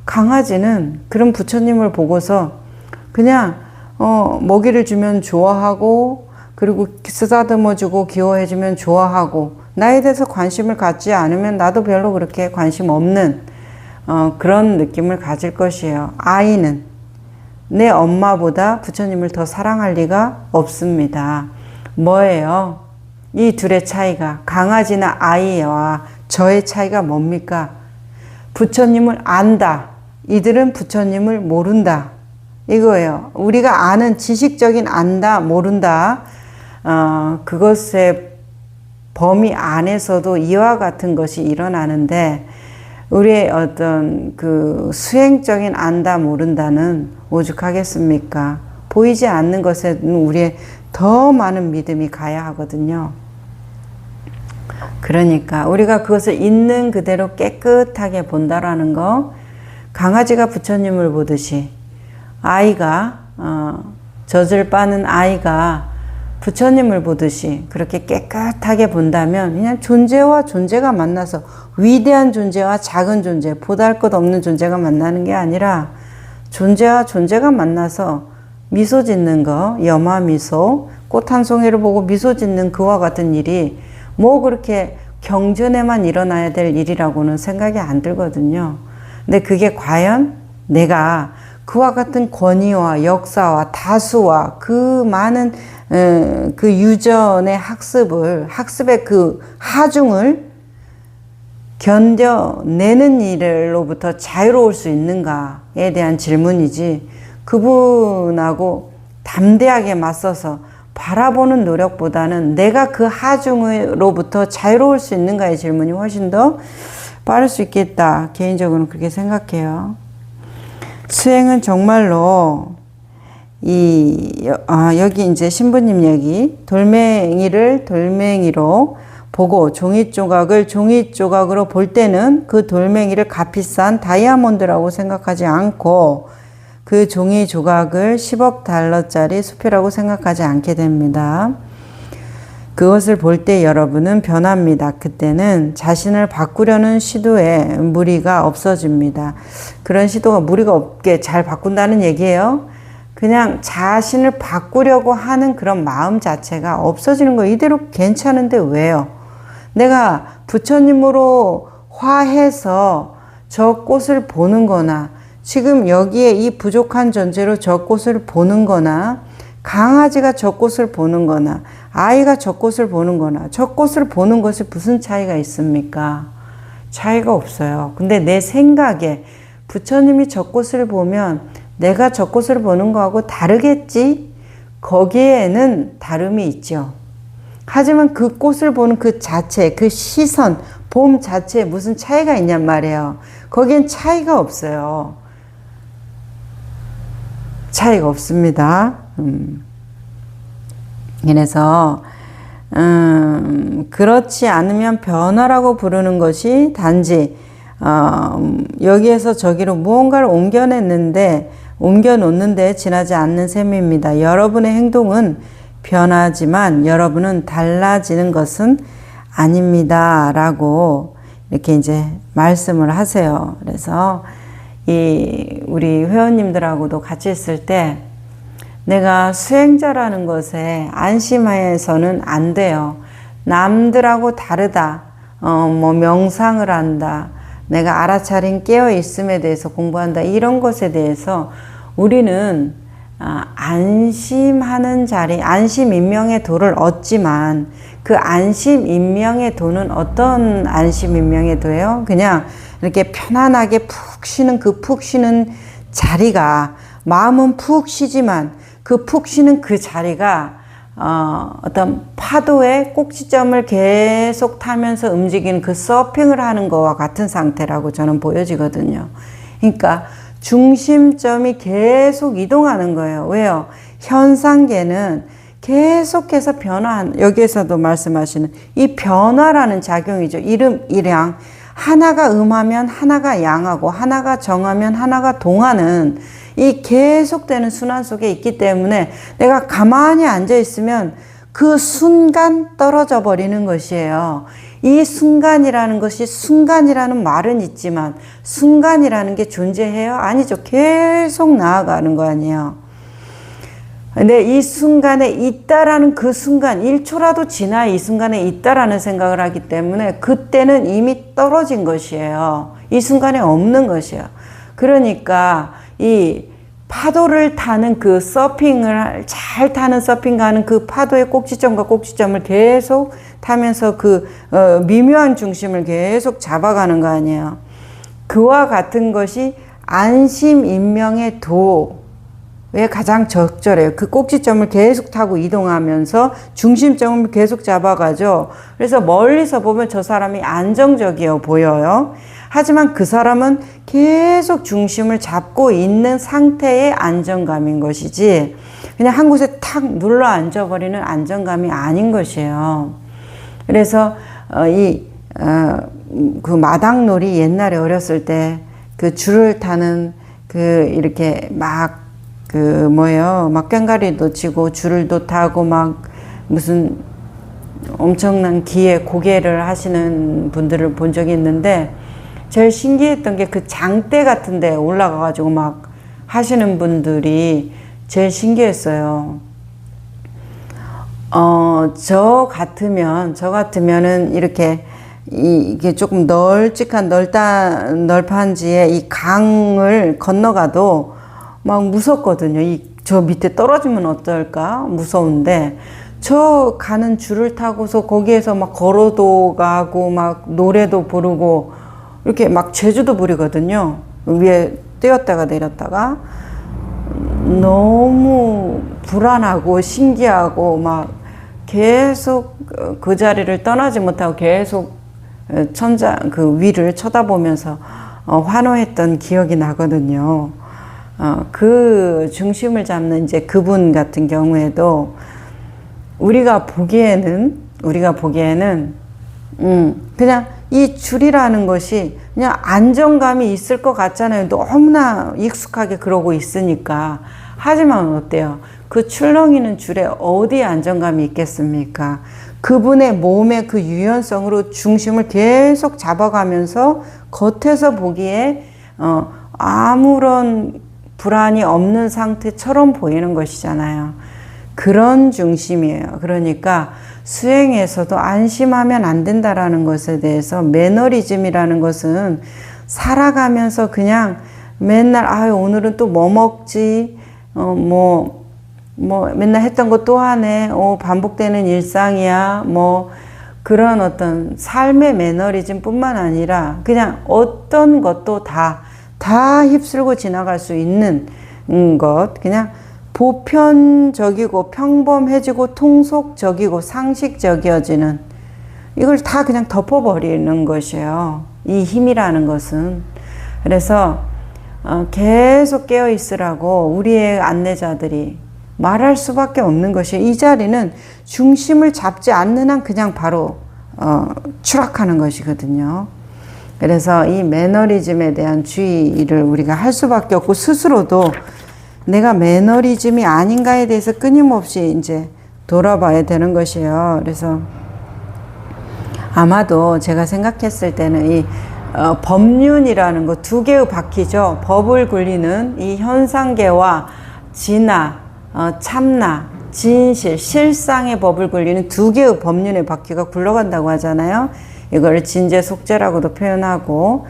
강아지는 그런 부처님을 보고서 그냥 먹이를 주면 좋아하고 그리고 쓰다듬어주고 귀여워해주면 좋아하고 나에 대해서 관심을 갖지 않으면 나도 별로 그렇게 관심 없는 그런 느낌을 가질 것이에요. 아이는 내 엄마보다 부처님을 더 사랑할 리가 없습니다. 뭐예요? 이 둘의 차이가 강아지나 아이와 저의 차이가 뭡니까? 부처님을 안다. 이들은 부처님을 모른다. 이거예요. 우리가 아는 지식적인 안다, 모른다. 그것의 범위 안에서도 이와 같은 것이 일어나는데 우리의 어떤 그 수행적인 안다, 모른다는 오죽하겠습니까? 보이지 않는 것에는 우리의 더 많은 믿음이 가야 하거든요. 그러니까 우리가 그것을 있는 그대로 깨끗하게 본다라는 거, 강아지가 부처님을 보듯이 아이가 젖을 빠는 아이가 부처님을 보듯이 그렇게 깨끗하게 본다면 그냥 존재와 존재가 만나서 위대한 존재와 작은 존재, 보잘것없는 존재가 만나는 게 아니라 존재와 존재가 만나서 미소 짓는 거, 염화미소, 꽃 한 송이를 보고 미소 짓는 그와 같은 일이 뭐 그렇게 경전에만 일어나야 될 일이라고는 생각이 안 들거든요. 근데 그게 과연 내가 그와 같은 권위와 역사와 다수와 그 많은 그 유전의 학습의 그 하중을 견뎌내는 일로부터 자유로울 수 있는가에 대한 질문이지, 그분하고 담대하게 맞서서 바라보는 노력보다는 내가 그 하중으로부터 자유로울 수 있는가의 질문이 훨씬 더 빠를 수 있겠다. 개인적으로는 그렇게 생각해요. 수행은 정말로 여기 이제 신부님 얘기, 돌멩이를 돌멩이로 보고 종이 조각을 종이 조각으로 볼 때는 그 돌멩이를 값비싼 다이아몬드라고 생각하지 않고 그 종이 조각을 10억 달러짜리 수표라고 생각하지 않게 됩니다. 그것을 볼 때 여러분은 변합니다. 그때는 자신을 바꾸려는 시도에 무리가 없어집니다. 그런 시도가 무리가 없게 잘 바꾼다는 얘기예요. 그냥 자신을 바꾸려고 하는 그런 마음 자체가 없어지는 거. 이대로 괜찮은데 왜요? 내가 부처님으로 화해서 저 꽃을 보는 거나 지금 여기에 이 부족한 존재로 저 꽃을 보는 거나 강아지가 저 꽃을 보는 거나 아이가 저 꽃을 보는 거나 저 꽃을 보는 것이 무슨 차이가 있습니까? 차이가 없어요. 근데 내 생각에 부처님이 저 꽃을 보면 내가 저 꽃을 보는 거하고 다르겠지? 거기에는 다름이 있죠. 하지만 그 꽃을 보는 그 자체, 그 시선, 봄 자체에 무슨 차이가 있냔 말이에요. 거기엔 차이가 없어요. 차이가 없습니다. 그래서 그렇지 않으면 변화라고 부르는 것이 단지 여기에서 저기로 무언가를 옮겨놓는데 지나지 않는 셈입니다. 여러분의 행동은 변하지만 여러분은 달라지는 것은 아닙니다. 라고 이렇게 이제 말씀을 하세요. 그래서 우리 회원님들하고도 같이 있을 때 내가 수행자라는 것에 안심해서는 안 돼요. 남들하고 다르다. 뭐 명상을 한다. 내가 알아차린 깨어있음에 대해서 공부한다. 이런 것에 대해서 우리는 안심하는 자리, 안심인명의 도를 얻지만 그 안심인명의 도는 어떤 안심인명의 도예요? 그냥 이렇게 편안하게 푹 쉬는 그 푹 쉬는 자리가, 마음은 푹 쉬지만 그 푹 쉬는 그 자리가 어떤 파도의 꼭지점을 계속 타면서 움직이는 그 서핑을 하는 거와 같은 상태라고 저는 보여지거든요. 그러니까 중심점이 계속 이동하는 거예요. 왜요? 현상계는 계속해서 여기에서도 말씀하시는 이 변화라는 작용이죠. 이름, 일양. 하나가 음하면 하나가 양하고, 하나가 정하면 하나가 동하는 이 계속되는 순환 속에 있기 때문에 내가 가만히 앉아 있으면 그 순간 떨어져 버리는 것이에요. 이 순간이라는 것이, 순간이라는 말은 있지만 순간이라는 게 존재해요? 아니죠. 계속 나아가는 거 아니에요. 근데 이 순간에 있다라는 그 순간, 1초라도 지나야 이 순간에 있다라는 생각을 하기 때문에 그때는 이미 떨어진 것이에요. 이 순간에 없는 것이에요. 그러니까 이 파도를 타는 그 서핑을 잘 타는 서핑 가는 그 파도의 꼭지점과 꼭지점을 계속 타면서 그 미묘한 중심을 계속 잡아가는 거 아니에요. 그와 같은 것이 안심인명의 도에 가장 적절해요. 그 꼭지점을 계속 타고 이동하면서 중심점을 계속 잡아가죠. 그래서 멀리서 보면 저 사람이 안정적이어 보여요. 하지만 그 사람은 계속 중심을 잡고 있는 상태의 안정감인 것이지 그냥 한 곳에 탁 눌러 앉아버리는 안정감이 아닌 것이에요. 그래서 그 마당놀이 옛날에 어렸을 때 그 줄을 타는 그 이렇게 막 꽹과리도 치고 줄도 타고 막 무슨 엄청난 기에 고개를 하시는 분들을 본 적이 있는데 제일 신기했던 게 그 장대 같은 데 올라가가지고 막 하시는 분들이 제일 신기했어요. 저 같으면은 이게 조금 널판지에 이 강을 건너가도 막 무섭거든요. 저 밑에 떨어지면 어떨까? 무서운데, 저 가는 줄을 타고서 거기에서 막 걸어도 가고, 막 노래도 부르고, 이렇게 막 제주도 부리거든요. 위에 뛰었다가 내렸다가. 너무 불안하고 신기하고 막 계속 그 자리를 떠나지 못하고 계속 그 위를 쳐다보면서 환호했던 기억이 나거든요. 그 중심을 잡는 이제 그분 같은 경우에도 우리가 보기에는 그냥 이 줄이라는 것이 그냥 안정감이 있을 것 같잖아요. 너무나 익숙하게 그러고 있으니까. 하지만 어때요? 그 출렁이는 줄에 어디에 안정감이 있겠습니까? 그분의 몸의 그 유연성으로 중심을 계속 잡아가면서 겉에서 보기에 아무런 불안이 없는 상태처럼 보이는 것이잖아요. 그런 중심이에요. 그러니까 수행에서도 안심하면 안 된다라는 것에 대해서 매너리즘이라는 것은 살아가면서 그냥 맨날 오늘은 또 뭐 먹지? 맨날 했던 거 또 하네. 반복되는 일상이야. 그런 어떤 삶의 매너리즘 뿐만 아니라 그냥 어떤 것도 다 휩쓸고 지나갈 수 있는 것. 그냥 보편적이고 평범해지고 통속적이고 상식적이어지는 이걸 다 그냥 덮어버리는 것이에요. 이 힘이라는 것은. 그래서 계속 깨어 있으라고 우리의 안내자들이 말할 수밖에 없는 것이에요. 이 자리는 중심을 잡지 않는 한 그냥 바로 추락하는 것이거든요. 그래서 이 매너리즘에 대한 주의를 우리가 할 수밖에 없고 스스로도 내가 매너리즘이 아닌가에 대해서 끊임없이 이제 돌아봐야 되는 것이에요. 그래서 아마도 제가 생각했을 때는 이 법륜이라는 거 두 개의 바퀴죠. 법을 굴리는 이 현상계와 진화, 참나, 진실, 실상의 법을 굴리는 두 개의 법륜의 바퀴가 굴러간다고 하잖아요. 이걸 진재속재라고도 표현하고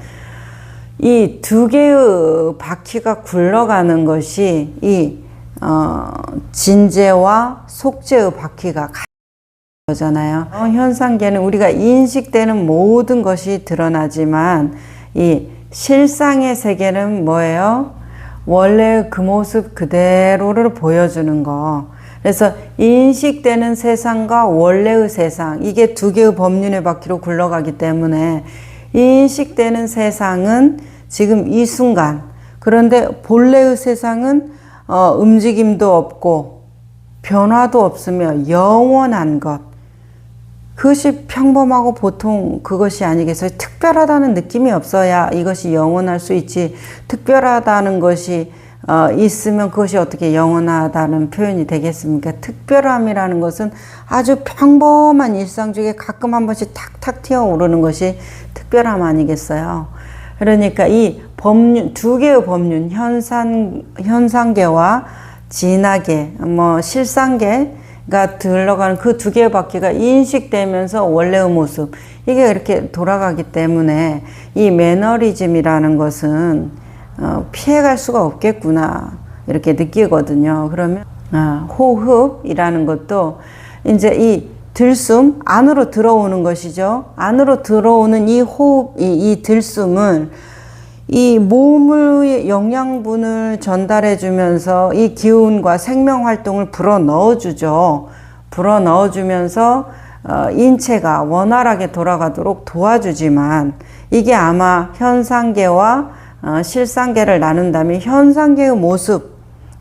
이 두 개의 바퀴가 굴러가는 것이 이 진재와 속재의 바퀴가 같은 거잖아요. 현상계는 우리가 인식되는 모든 것이 드러나지만 이 실상의 세계는 뭐예요? 원래 그 모습 그대로를 보여주는 거. 그래서 인식되는 세상과 원래의 세상, 이게 두 개의 법륜의 바퀴로 굴러가기 때문에 인식되는 세상은 지금 이 순간, 그런데 본래의 세상은 움직임도 없고 변화도 없으며 영원한 것, 그것이 평범하고 보통 그것이 아니겠어요? 특별하다는 느낌이 없어야 이것이 영원할 수 있지, 특별하다는 것이 있으면 그것이 어떻게 영원하다는 표현이 되겠습니까? 특별함이라는 것은 아주 평범한 일상 중에 가끔 한 번씩 탁탁 튀어오르는 것이 특별함 아니겠어요? 그러니까 이 법륜, 두 개의 법륜, 현상계와 진화계, 실상계가 들어가는 그 두 개의 바퀴가 인식되면서 원래의 모습, 이게 이렇게 돌아가기 때문에 이 매너리즘이라는 것은 피해갈 수가 없겠구나, 이렇게 느끼거든요. 그러면 호흡이라는 것도 이제 이 들숨 안으로 들어오는 것이죠. 안으로 들어오는 이 호흡, 이 들숨을 이 몸의 영양분을 전달해 주면서 이 기운과 생명 활동을 불어 넣어 주죠. 불어 넣어 주면서 인체가 원활하게 돌아가도록 도와주지만, 이게 아마 현상계와 실상계를 나눈다면 현상계의 모습,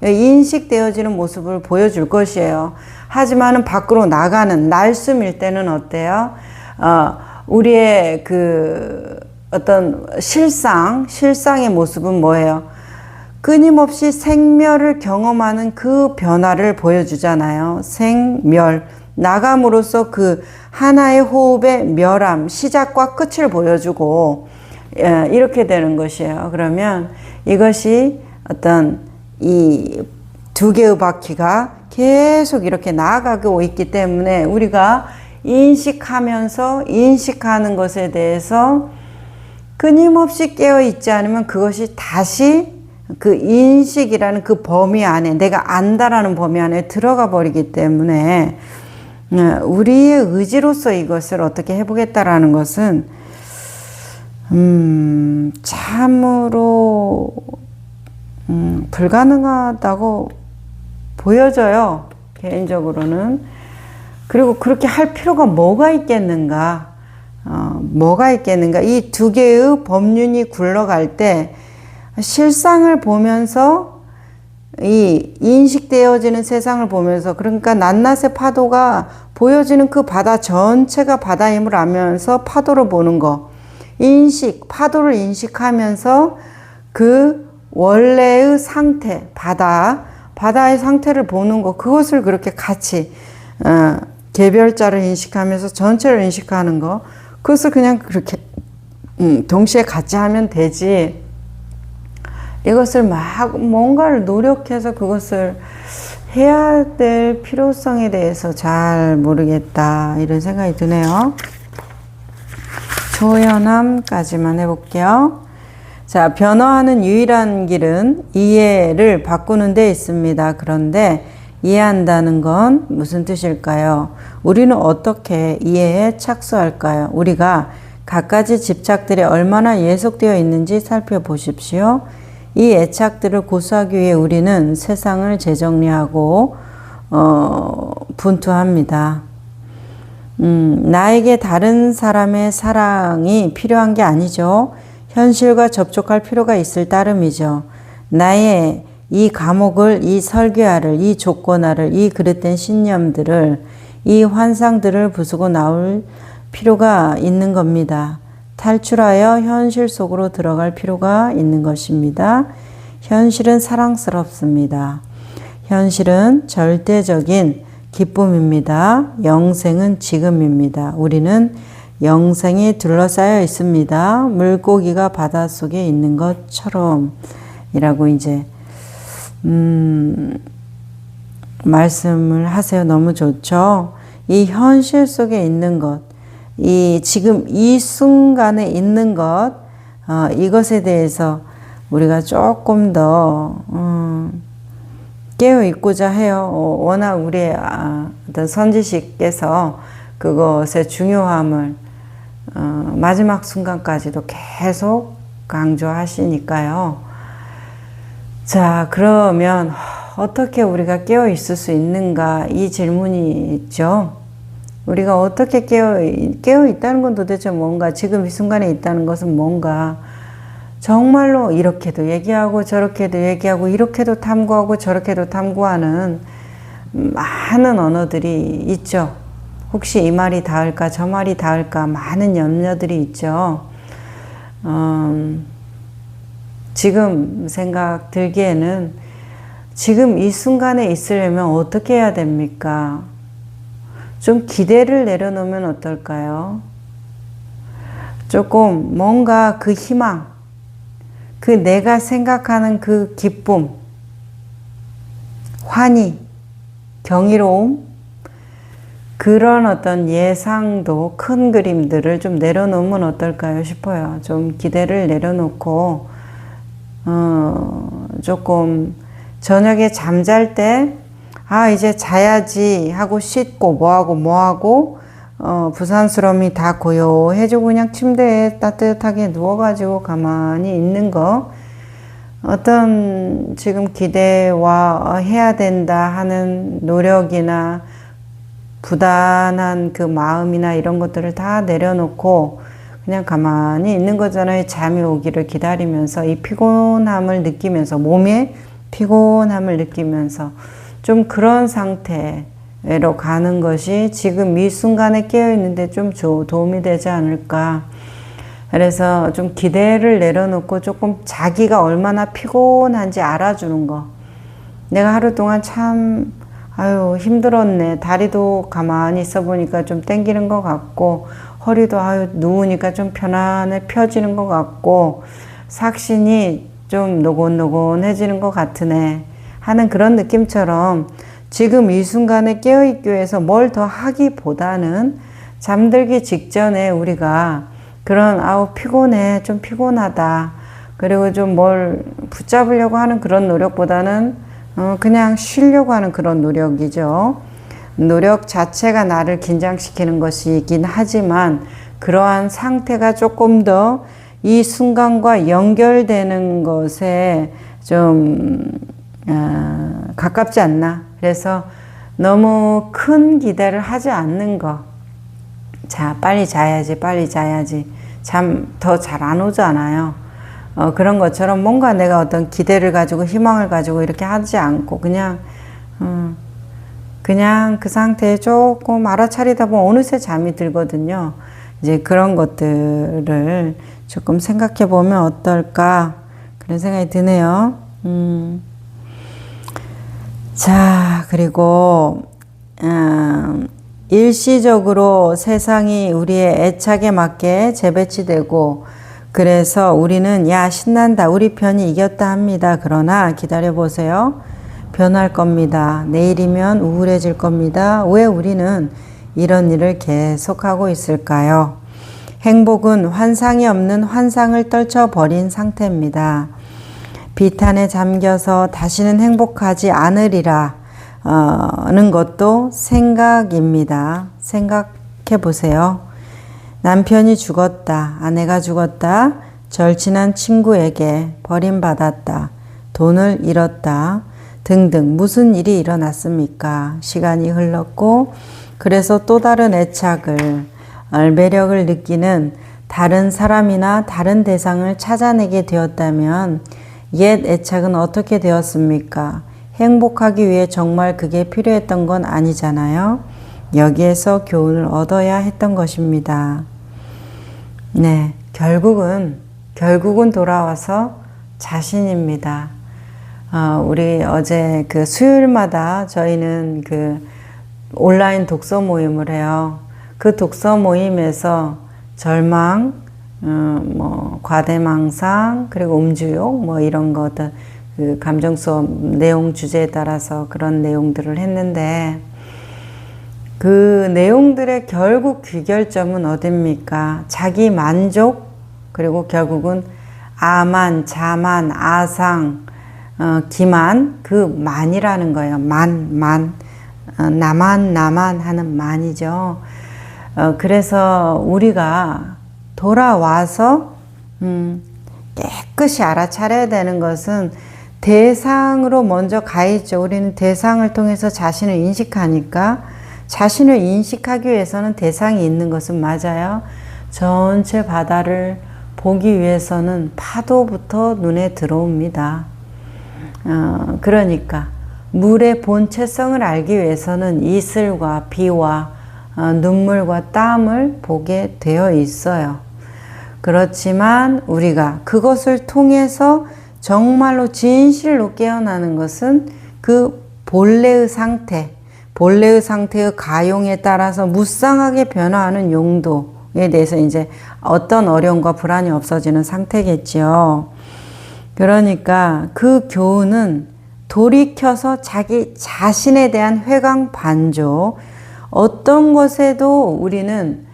인식되어지는 모습을 보여줄 것이에요. 하지만은 밖으로 나가는 날숨일 때는 어때요? 우리의 그 어떤 실상의 모습은 뭐예요? 끊임없이 생멸을 경험하는 그 변화를 보여주잖아요. 생멸. 나감으로써 그 하나의 호흡의 멸함, 시작과 끝을 보여주고, 이렇게 되는 것이에요. 그러면 이것이 어떤 이 두 개의 바퀴가 계속 이렇게 나아가고 있기 때문에 우리가 인식하면서 인식하는 것에 대해서 끊임없이 깨어 있지 않으면 그것이 다시 그 인식이라는 그 범위 안에, 내가 안다라는 범위 안에 들어가 버리기 때문에 우리의 의지로서 이것을 어떻게 해보겠다라는 것은 참으로 불가능하다고 보여져요, 개인적으로는. 그리고 그렇게 할 필요가 뭐가 있겠는가? 이 두 개의 법륜이 굴러갈 때 실상을 보면서, 이 인식되어지는 세상을 보면서, 그러니까 낱낱의 파도가 보여지는 그 바다 전체가 바다임을 알면서 파도를 보는 거, 파도를 인식하면서 그 원래의 상태, 바다의 상태를 보는 거, 그것을 그렇게 같이 개별자를 인식하면서 전체를 인식하는 거, 그것을 그냥 그렇게 동시에 같이 하면 되지, 이것을 막 뭔가를 노력해서 그것을 해야 될 필요성에 대해서 잘 모르겠다, 이런 생각이 드네요. 초연함까지만 해볼게요. 자, 변화하는 유일한 길은 이해를 바꾸는 데 있습니다. 그런데 이해한다는 건 무슨 뜻일까요? 우리는 어떻게 이해에 착수할까요? 우리가 갖가지 집착들이 얼마나 예속되어 있는지 살펴보십시오. 이 애착들을 고수하기 위해 우리는 세상을 재정리하고 분투합니다. 나에게 다른 사람의 사랑이 필요한 게 아니죠. 현실과 접촉할 필요가 있을 따름이죠. 나의 이 감옥을, 이 설계화를, 이 조건화를, 이 그릇된 신념들을, 이 환상들을 부수고 나올 필요가 있는 겁니다. 탈출하여 현실 속으로 들어갈 필요가 있는 것입니다. 현실은 사랑스럽습니다. 현실은 절대적인 기쁨입니다. 영생은 지금입니다. 우리는 영생이 둘러싸여 있습니다. 물고기가 바닷속에 있는 것처럼 이라고 이제 말씀을 하세요. 너무 좋죠? 이 현실 속에 있는 것, 이 지금 이 순간에 있는 것, 이것에 대해서 우리가 조금 더 깨어 있고자 해요. 워낙 우리의 어떤 선지식께서 그것의 중요함을 마지막 순간까지도 계속 강조하시니까요. 자, 그러면 어떻게 우리가 깨어 있을 수 있는가, 이 질문이 있죠. 우리가 어떻게 깨어 있다는 건 도대체 뭔가, 지금 이 순간에 있다는 것은 뭔가, 정말로 이렇게도 얘기하고 저렇게도 얘기하고 이렇게도 탐구하고 저렇게도 탐구하는 많은 언어들이 있죠. 혹시 이 말이 닿을까 저 말이 닿을까 많은 염려들이 있죠. 지금 생각 들기에는 지금 이 순간에 있으려면 어떻게 해야 됩니까? 좀 기대를 내려놓으면 어떨까요? 조금 뭔가 그 희망, 그 내가 생각하는 그 기쁨, 환희, 경이로움, 그런 어떤 예상도, 큰 그림들을 좀 내려놓으면 어떨까요 싶어요. 좀 기대를 내려놓고 조금 저녁에 잠잘 때 이제 자야지 하고 씻고 뭐하고 부산스러움이 다 고요해지고 그냥 침대에 따뜻하게 누워가지고 가만히 있는 거, 어떤 지금 기대와 해야 된다 하는 노력이나 부단한 그 마음이나 이런 것들을 다 내려놓고 그냥 가만히 있는 거잖아요. 잠이 오기를 기다리면서 이 피곤함을 느끼면서, 몸의 피곤함을 느끼면서 좀 그런 상태로 가는 것이 지금 이 순간에 깨어있는데 좀 도움이 되지 않을까. 그래서 좀 기대를 내려놓고 조금 자기가 얼마나 피곤한지 알아주는 거. 내가 하루 동안 참 힘들었네. 다리도 가만히 있어 보니까 좀 땡기는 것 같고, 허리도 누우니까 좀 편안해 펴지는 것 같고, 삭신이 좀 노곤노곤해지는 것 같으네 하는 그런 느낌처럼, 지금 이 순간에 깨어있기 위해서 뭘 더 하기보다는 잠들기 직전에 우리가 그런 피곤해, 좀 피곤하다, 그리고 좀 뭘 붙잡으려고 하는 그런 노력보다는 그냥 쉬려고 하는 그런 노력이죠. 노력 자체가 나를 긴장시키는 것이긴 하지만 그러한 상태가 조금 더 이 순간과 연결되는 것에 좀 가깝지 않나. 그래서 너무 큰 기대를 하지 않는 거. 자, 빨리 자야지. 잠 더 잘 안 오잖아요. 그런 것처럼 뭔가 내가 어떤 기대를 가지고 희망을 가지고 이렇게 하지 않고 그냥 그 상태에 조금 알아차리다 보면 어느새 잠이 들거든요. 이제 그런 것들을 조금 생각해 보면 어떨까, 그런 생각이 드네요. 자, 그리고 일시적으로 세상이 우리의 애착에 맞게 재배치되고, 그래서 우리는 야 신난다, 우리 편이 이겼다 합니다. 그러나 기다려보세요. 변할 겁니다. 내일이면 우울해질 겁니다. 왜 우리는 이런 일을 계속하고 있을까요? 행복은 환상이 없는 환상을 떨쳐버린 상태입니다. 비탄에 잠겨서 다시는 행복하지 않으리라 는 것도 생각입니다. 생각해 보세요. 남편이 죽었다, 아내가 죽었다, 절친한 친구에게 버림받았다, 돈을 잃었다 등등 무슨 일이 일어났습니까? 시간이 흘렀고, 그래서 또 다른 애착을, 매력을 느끼는 다른 사람이나 다른 대상을 찾아내게 되었다면 옛 애착은 어떻게 되었습니까? 행복하기 위해 정말 그게 필요했던 건 아니잖아요. 여기에서 교훈을 얻어야 했던 것입니다. 네, 결국은 돌아와서 자신입니다. 우리 어제 그 수요일마다 저희는 그 온라인 독서 모임을 해요. 그 독서 모임에서 절망, 과대망상, 그리고 음주욕, 이런 것들, 그 감정 수업 내용 주제에 따라서 그런 내용들을 했는데, 그 내용들의 결국 귀결점은 어딥니까? 자기 만족, 그리고 결국은 아만, 자만, 아상, 기만, 그 만이라는 거예요. 나만 하는 만이죠. 그래서 우리가 돌아와서 깨끗이 알아차려야 되는 것은 대상으로 먼저 가 있죠. 우리는 대상을 통해서 자신을 인식하니까 자신을 인식하기 위해서는 대상이 있는 것은 맞아요. 전체 바다를 보기 위해서는 파도부터 눈에 들어옵니다. 그러니까 물의 본체성을 알기 위해서는 이슬과 비와 눈물과 땀을 보게 되어 있어요. 그렇지만 우리가 그것을 통해서 정말로 진실로 깨어나는 것은 그 본래의 상태의 가용에 따라서 무쌍하게 변화하는 용도에 대해서 이제 어떤 어려움과 불안이 없어지는 상태겠죠. 그러니까 그 교훈은 돌이켜서 자기 자신에 대한 회광반조, 어떤 것에도 우리는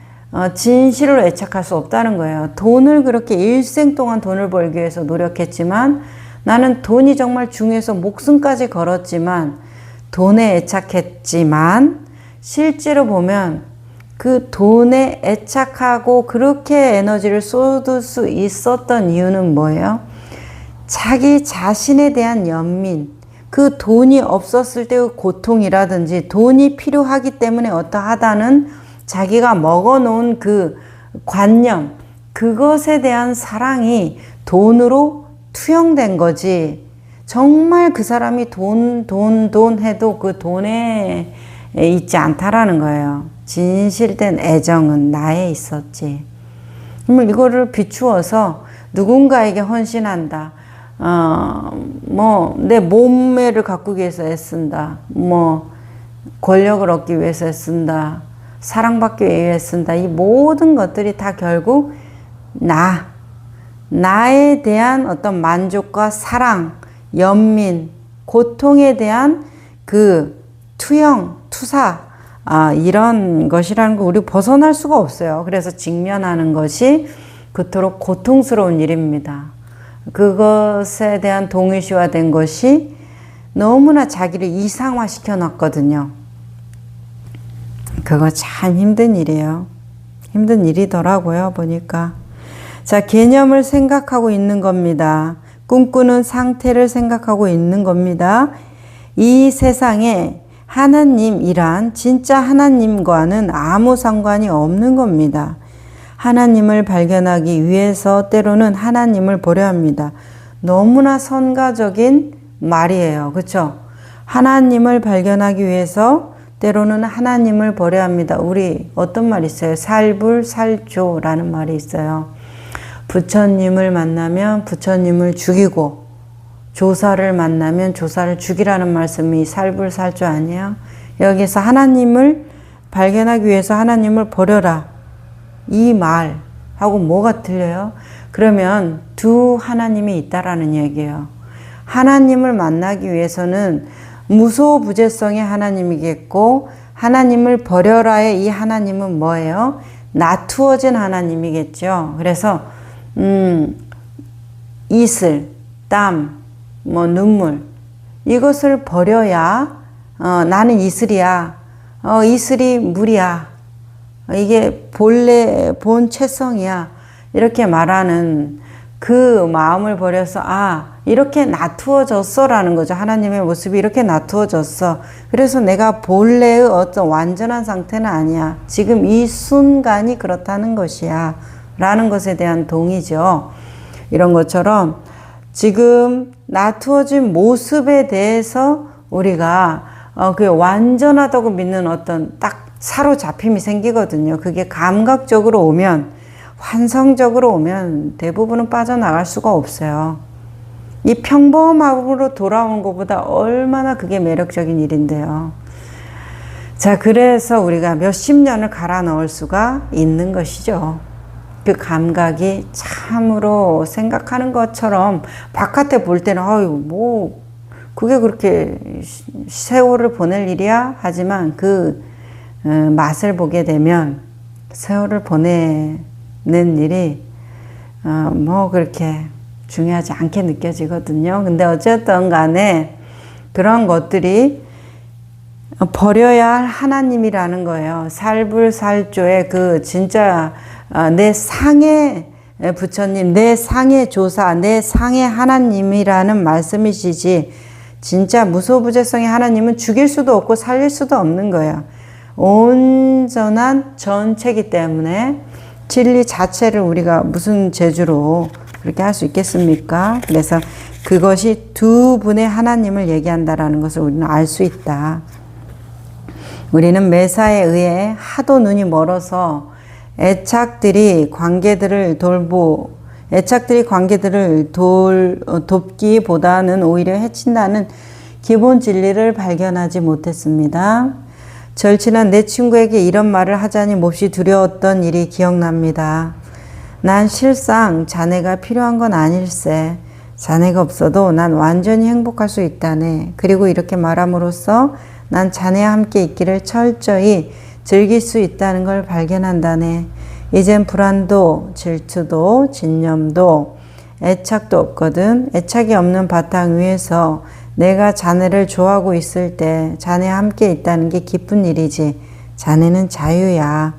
진실을 애착할 수 없다는 거예요. 돈을 그렇게 일생 동안 돈을 벌기 위해서 노력했지만 나는 돈이 정말 중요해서 목숨까지 걸었지만 돈에 애착했지만 실제로 보면 그 돈에 애착하고 그렇게 에너지를 쏟을 수 있었던 이유는 뭐예요? 자기 자신에 대한 연민, 그 돈이 없었을 때의 고통이라든지 돈이 필요하기 때문에 어떠하다는 자기가 먹어놓은 그 관념, 그것에 대한 사랑이 돈으로 투영된 거지. 정말 그 사람이 돈 해도 그 돈에 있지 않다라는 거예요. 진실된 애정은 나에 있었지. 그러면 이거를 비추어서 누군가에게 헌신한다. 내 몸매를 가꾸기 위해서 애쓴다. 권력을 얻기 위해서 애쓴다. 사랑받기 위해 쓴다. 이 모든 것들이 다 결국 나에 대한 어떤 만족과 사랑, 연민, 고통에 대한 그 투영, 투사, 이런 것이라는 거 우리 벗어날 수가 없어요. 그래서 직면하는 것이 그토록 고통스러운 일입니다. 그것에 대한 동일시화된 것이 너무나 자기를 이상화 시켜놨거든요. 그거 참 힘든 일이에요. 힘든 일이더라고요, 보니까. 자, 개념을 생각하고 있는 겁니다. 꿈꾸는 상태를 생각하고 있는 겁니다. 이 세상에 하나님이란 진짜 하나님과는 아무 상관이 없는 겁니다. 하나님을 발견하기 위해서 때로는 하나님을 보려 합니다. 너무나 선가적인 말이에요. 그렇죠? 하나님을 발견하기 위해서 때로는 하나님을 버려야 합니다. 우리 어떤 말이 있어요? 살불살조라는 말이 있어요. 부처님을 만나면 부처님을 죽이고 조사를 만나면 조사를 죽이라는 말씀이 살불살조 아니에요? 여기서 하나님을 발견하기 위해서 하나님을 버려라. 이 말하고 뭐가 틀려요? 그러면 두 하나님이 있다라는 얘기예요. 하나님을 만나기 위해서는 무소부재성의 하나님이겠고 하나님을 버려라의 이 하나님은 뭐예요? 나투어진 하나님이겠죠. 그래서 이슬, 땀, 눈물 이것을 버려야 나는 이슬이야. 이슬이 물이야. 이게 본래 본체성이야. 이렇게 말하는 그 마음을 버려서 이렇게 나투어졌어라는 거죠. 하나님의 모습이 이렇게 나투어졌어. 그래서 내가 본래의 어떤 완전한 상태는 아니야. 지금 이 순간이 그렇다는 것이야. 라는 것에 대한 동의죠. 이런 것처럼 지금 나투어진 모습에 대해서 우리가 그 완전하다고 믿는 어떤 딱 사로잡힘이 생기거든요. 그게 감각적으로 오면, 환상적으로 오면 대부분은 빠져나갈 수가 없어요. 이 평범함으로 돌아오는 것보다 얼마나 그게 매력적인 일인데요. 자, 그래서 우리가 몇십 년을 갈아 넣을 수가 있는 것이죠. 그 감각이 참으로 생각하는 것처럼 바깥에 볼 때는 그게 그렇게 세월을 보낼 일이야? 하지만 그 맛을 보게 되면 세월을 보내는 일이 뭐 그렇게 중요하지 않게 느껴지거든요. 근데 어쨌든 간에 그런 것들이 버려야 할 하나님이라는 거예요. 살불살조의 그 진짜 내 상의 부처님, 내 상의 조사, 내 상의 하나님이라는 말씀이시지, 진짜 무소부재성의 하나님은 죽일 수도 없고 살릴 수도 없는 거예요. 온전한 전체이기 때문에 진리 자체를 우리가 무슨 재주로 그렇게 할 수 있겠습니까? 그래서 그것이 두 분의 하나님을 얘기한다라는 것을 우리는 알 수 있다. 우리는 매사에 의해 하도 눈이 멀어서 애착들이 관계들을 돕기보다는 오히려 해친다는 기본 진리를 발견하지 못했습니다. 절친한 내 친구에게 이런 말을 하자니 몹시 두려웠던 일이 기억납니다. 난 실상 자네가 필요한 건 아닐세. 자네가 없어도 난 완전히 행복할 수 있다네. 그리고 이렇게 말함으로써 난 자네와 함께 있기를 철저히 즐길 수 있다는 걸 발견한다네. 이젠 불안도 질투도 진념도 애착도 없거든. 애착이 없는 바탕 위에서 내가 자네를 좋아하고 있을 때 자네와 함께 있다는 게 기쁜 일이지. 자네는 자유야.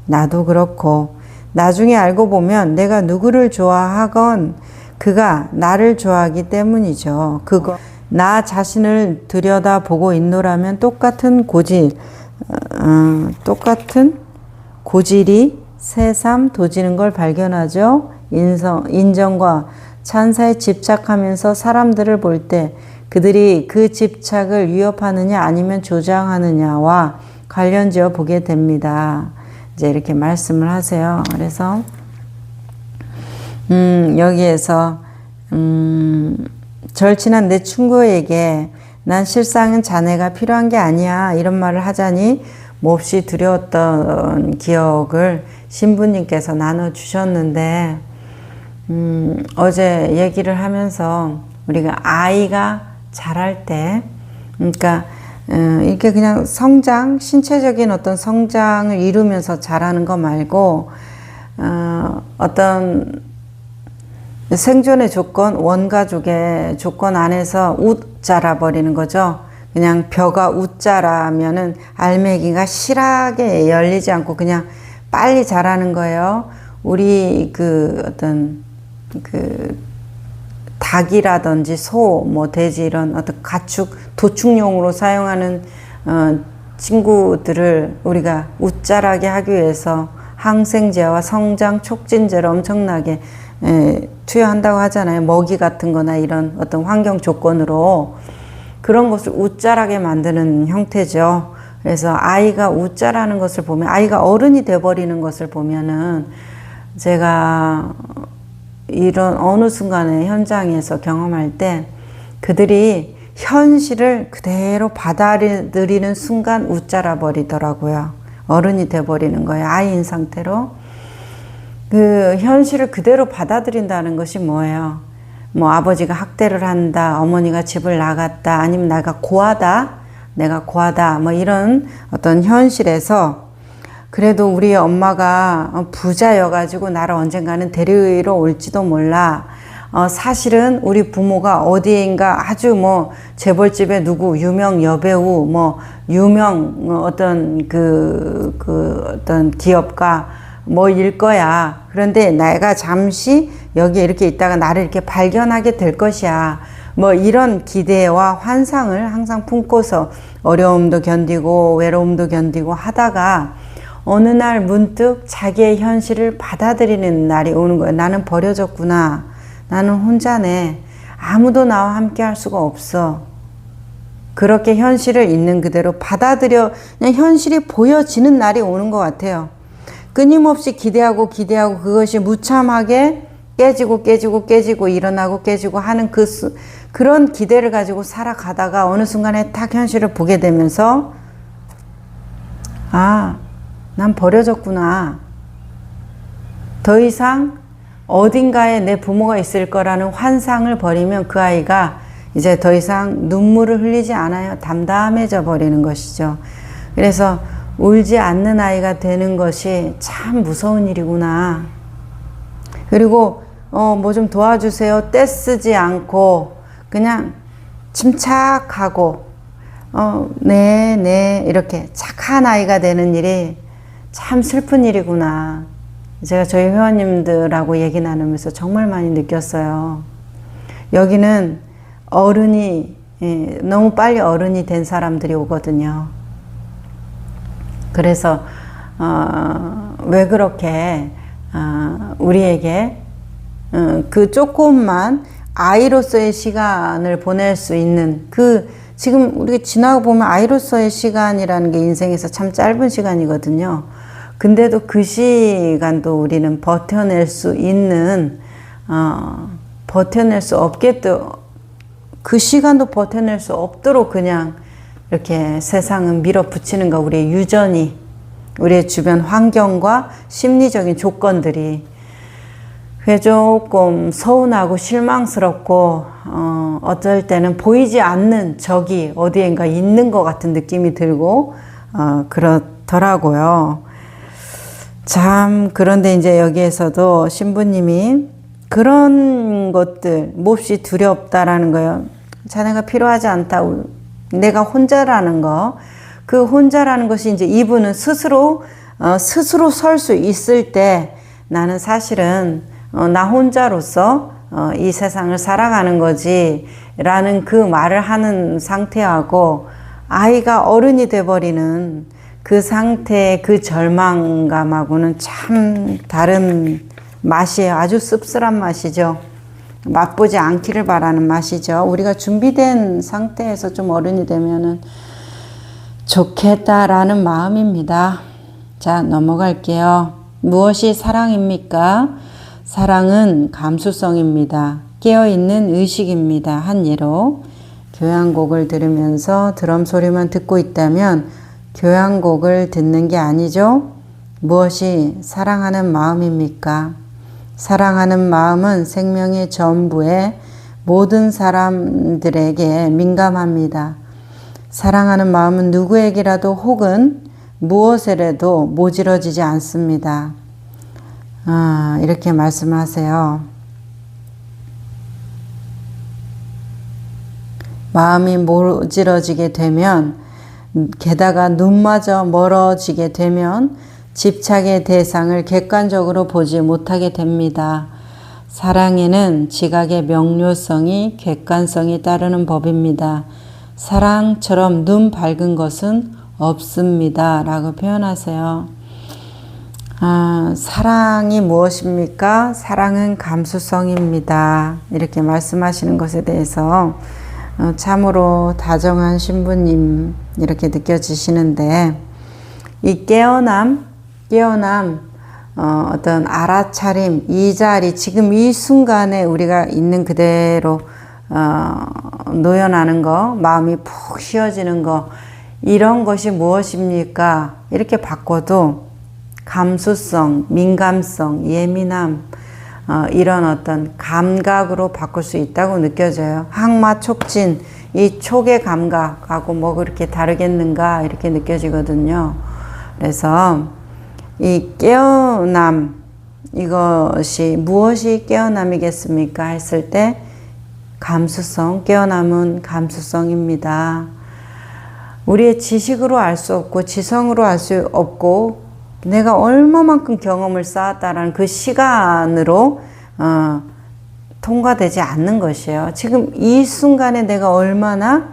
나도 그렇고. 나중에 알고 보면 내가 누구를 좋아하건 그가 나를 좋아하기 때문이죠. 그거 나 자신을 들여다보고 있노라면 똑같은 고질이 새삼 도지는 걸 발견하죠. 인정과 찬사에 집착하면서 사람들을 볼 때 그들이 그 집착을 위협하느냐 아니면 조장하느냐와 관련지어 보게 됩니다. 이제 이렇게 말씀을 하세요. 그래서 여기에서 절친한 내 친구에게 난 실상은 자네가 필요한 게 아니야 이런 말을 하자니 몹시 두려웠던 기억을 신부님께서 나눠주셨는데 어제 얘기를 하면서 우리가 아이가 자랄 때 그러니까 이렇게 그냥 성장, 신체적인 어떤 성장을 이루면서 자라는 거 말고 어떤 생존의 조건, 원가족의 조건 안에서 웃자라 버리는 거죠. 그냥 벼가 웃자라면은 알맹이가 실하게 열리지 않고 그냥 빨리 자라는 거예요. 우리 어떤 닭이라든지 소, 뭐 돼지 이런 어떤 가축, 도축용으로 사용하는 친구들을 우리가 웃자라게 하기 위해서 항생제와 성장 촉진제를 엄청나게 투여한다고 하잖아요. 먹이 같은 거나 이런 어떤 환경 조건으로 그런 것을 웃자라게 만드는 형태죠. 그래서 아이가 웃자라는 것을 보면, 아이가 어른이 돼버리는 것을 보면은 제가 이런 어느 순간에 현장에서 경험할 때 그들이 현실을 그대로 받아들이는 순간 웃자라 버리더라고요. 어른이 돼버리는 거예요. 아이인 상태로. 그 현실을 그대로 받아들인다는 것이 뭐예요? 뭐 아버지가 학대를 한다, 어머니가 집을 나갔다, 아니면 내가 고하다, 뭐 이런 어떤 현실에서 그래도 우리 엄마가 부자여가지고 나를 언젠가는 데리러 올지도 몰라. 사실은 우리 부모가 어디인가 아주 뭐 재벌집에 누구 유명 여배우, 뭐 유명 어떤 어떤 기업가 뭐일 거야. 그런데 내가 잠시 여기 이렇게 있다가 나를 이렇게 발견하게 될 것이야. 뭐 이런 기대와 환상을 항상 품고서 어려움도 견디고 외로움도 견디고 하다가 어느 날 문득 자기의 현실을 받아들이는 날이 오는 거예요. 나는 버려졌구나. 나는 혼자네. 아무도 나와 함께 할 수가 없어. 그렇게 현실을 있는 그대로 받아들여 그냥 현실이 보여지는 날이 오는 것 같아요. 끊임없이 기대하고 그것이 무참하게 깨지고 일어나고 깨지고 하는 그런 기대를 가지고 살아가다가 어느 순간에 딱 현실을 보게 되면서 난 버려졌구나. 더 이상 어딘가에 내 부모가 있을 거라는 환상을 버리면 그 아이가 이제 더 이상 눈물을 흘리지 않아요. 담담해져 버리는 것이죠. 그래서 울지 않는 아이가 되는 것이 참 무서운 일이구나. 그리고 뭐 좀 도와주세요 떼쓰지 않고 그냥 침착하고 네 이렇게 착한 아이가 되는 일이 참 슬픈 일이구나. 제가 저희 회원님들하고 얘기 나누면서 정말 많이 느꼈어요. 여기는 어른이 너무 빨리 어른이 된 사람들이 오거든요. 그래서 왜 그렇게 우리에게 그 조금만 아이로서의 시간을 보낼 수 있는 지금 우리가 지나고 보면 아이로서의 시간이라는 게 인생에서 참 짧은 시간이거든요. 근데도 그 시간도 우리는 버텨낼 수 있는 버텨낼 수 그 시간도 버텨낼 수 없도록 그냥 이렇게 세상은 밀어붙이는 거. 우리의 유전이, 우리의 주변 환경과 심리적인 조건들이. 그게 조금 서운하고 실망스럽고 어떨 때는 보이지 않는 적이 어디엔가 있는 것 같은 느낌이 들고 그렇더라고요. 참 그런데 이제 여기에서도 신부님이 그런 것들 몹시 두렵다라는 거예요. 자네가 필요하지 않다. 내가 혼자라는 거. 그 혼자라는 것이 이제 이분은 스스로 설 수 있을 때 나는 사실은 나 혼자로서 이 세상을 살아가는 거지 라는 그 말을 하는 상태하고 아이가 어른이 돼버리는 그 상태의 그 절망감하고는 참 다른 맛이에요. 아주 씁쓸한 맛이죠. 맛보지 않기를 바라는 맛이죠. 우리가 준비된 상태에서 좀 어른이 되면은 좋겠다라는 마음입니다. 자, 넘어갈게요. 무엇이 사랑입니까? 사랑은 감수성입니다. 깨어있는 의식입니다. 한 예로 교향곡을 들으면서 드럼 소리만 듣고 있다면 교향곡을 듣는 게 아니죠. 무엇이 사랑하는 마음입니까? 사랑하는 마음은 생명의 전부에 모든 사람들에게 민감합니다. 사랑하는 마음은 누구에게라도 혹은 무엇에라도 모질어지지 않습니다. 이렇게 말씀하세요. 마음이 모질어지게 되면 게다가 눈마저 멀어지게 되면 집착의 대상을 객관적으로 보지 못하게 됩니다. 사랑에는 지각의 명료성이 객관성이 따르는 법입니다. 사랑처럼 눈 밝은 것은 없습니다. 라고 표현하세요. 사랑이 무엇입니까? 사랑은 감수성입니다. 이렇게 말씀하시는 것에 대해서 참으로 다정한 신부님 이렇게 느껴지시는데 이 깨어남 어떤 알아차림 이 자리 지금 이 순간에 우리가 있는 그대로 놓여나는 거 마음이 푹 쉬어지는 거 이런 것이 무엇입니까? 이렇게 바꿔도 감수성, 민감성, 예민함 이런 어떤 감각으로 바꿀 수 있다고 느껴져요. 항마 촉진 이 촉의 감각하고 뭐 그렇게 다르겠는가 이렇게 느껴지거든요. 그래서 이 깨어남 이것이 무엇이 깨어남이겠습니까? 했을 때 감수성, 깨어남은 감수성입니다. 우리의 지식으로 알 수 없고 지성으로 알 수 없고 내가 얼마만큼 경험을 쌓았다라는 그 시간으로 통과되지 않는 것이에요. 지금 이 순간에 내가 얼마나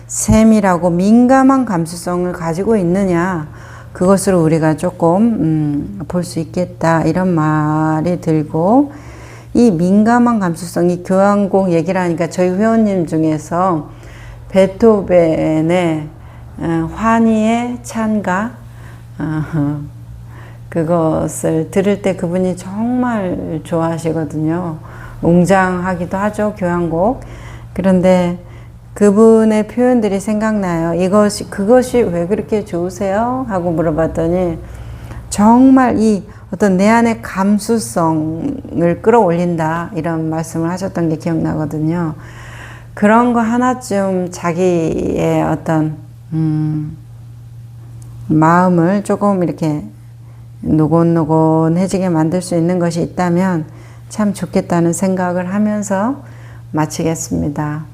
세밀하고 민감한 감수성을 가지고 있느냐 그것을 우리가 조금 볼 수 있겠다 이런 말이 들고 이 민감한 감수성이 교향곡 얘기를 하니까 저희 회원님 중에서 베토벤의 환희의 찬가 그것을 들을 때 그분이 정말 좋아하시거든요. 웅장하기도 하죠, 교향곡. 그런데 그분의 표현들이 생각나요. 그것이 왜 그렇게 좋으세요? 하고 물어봤더니 정말 이 어떤 내 안의 감수성을 끌어올린다 이런 말씀을 하셨던 게 기억나거든요. 그런 거 하나쯤 자기의 어떤 마음을 조금 이렇게 노곤노곤해지게 만들 수 있는 것이 있다면 참 좋겠다는 생각을 하면서 마치겠습니다.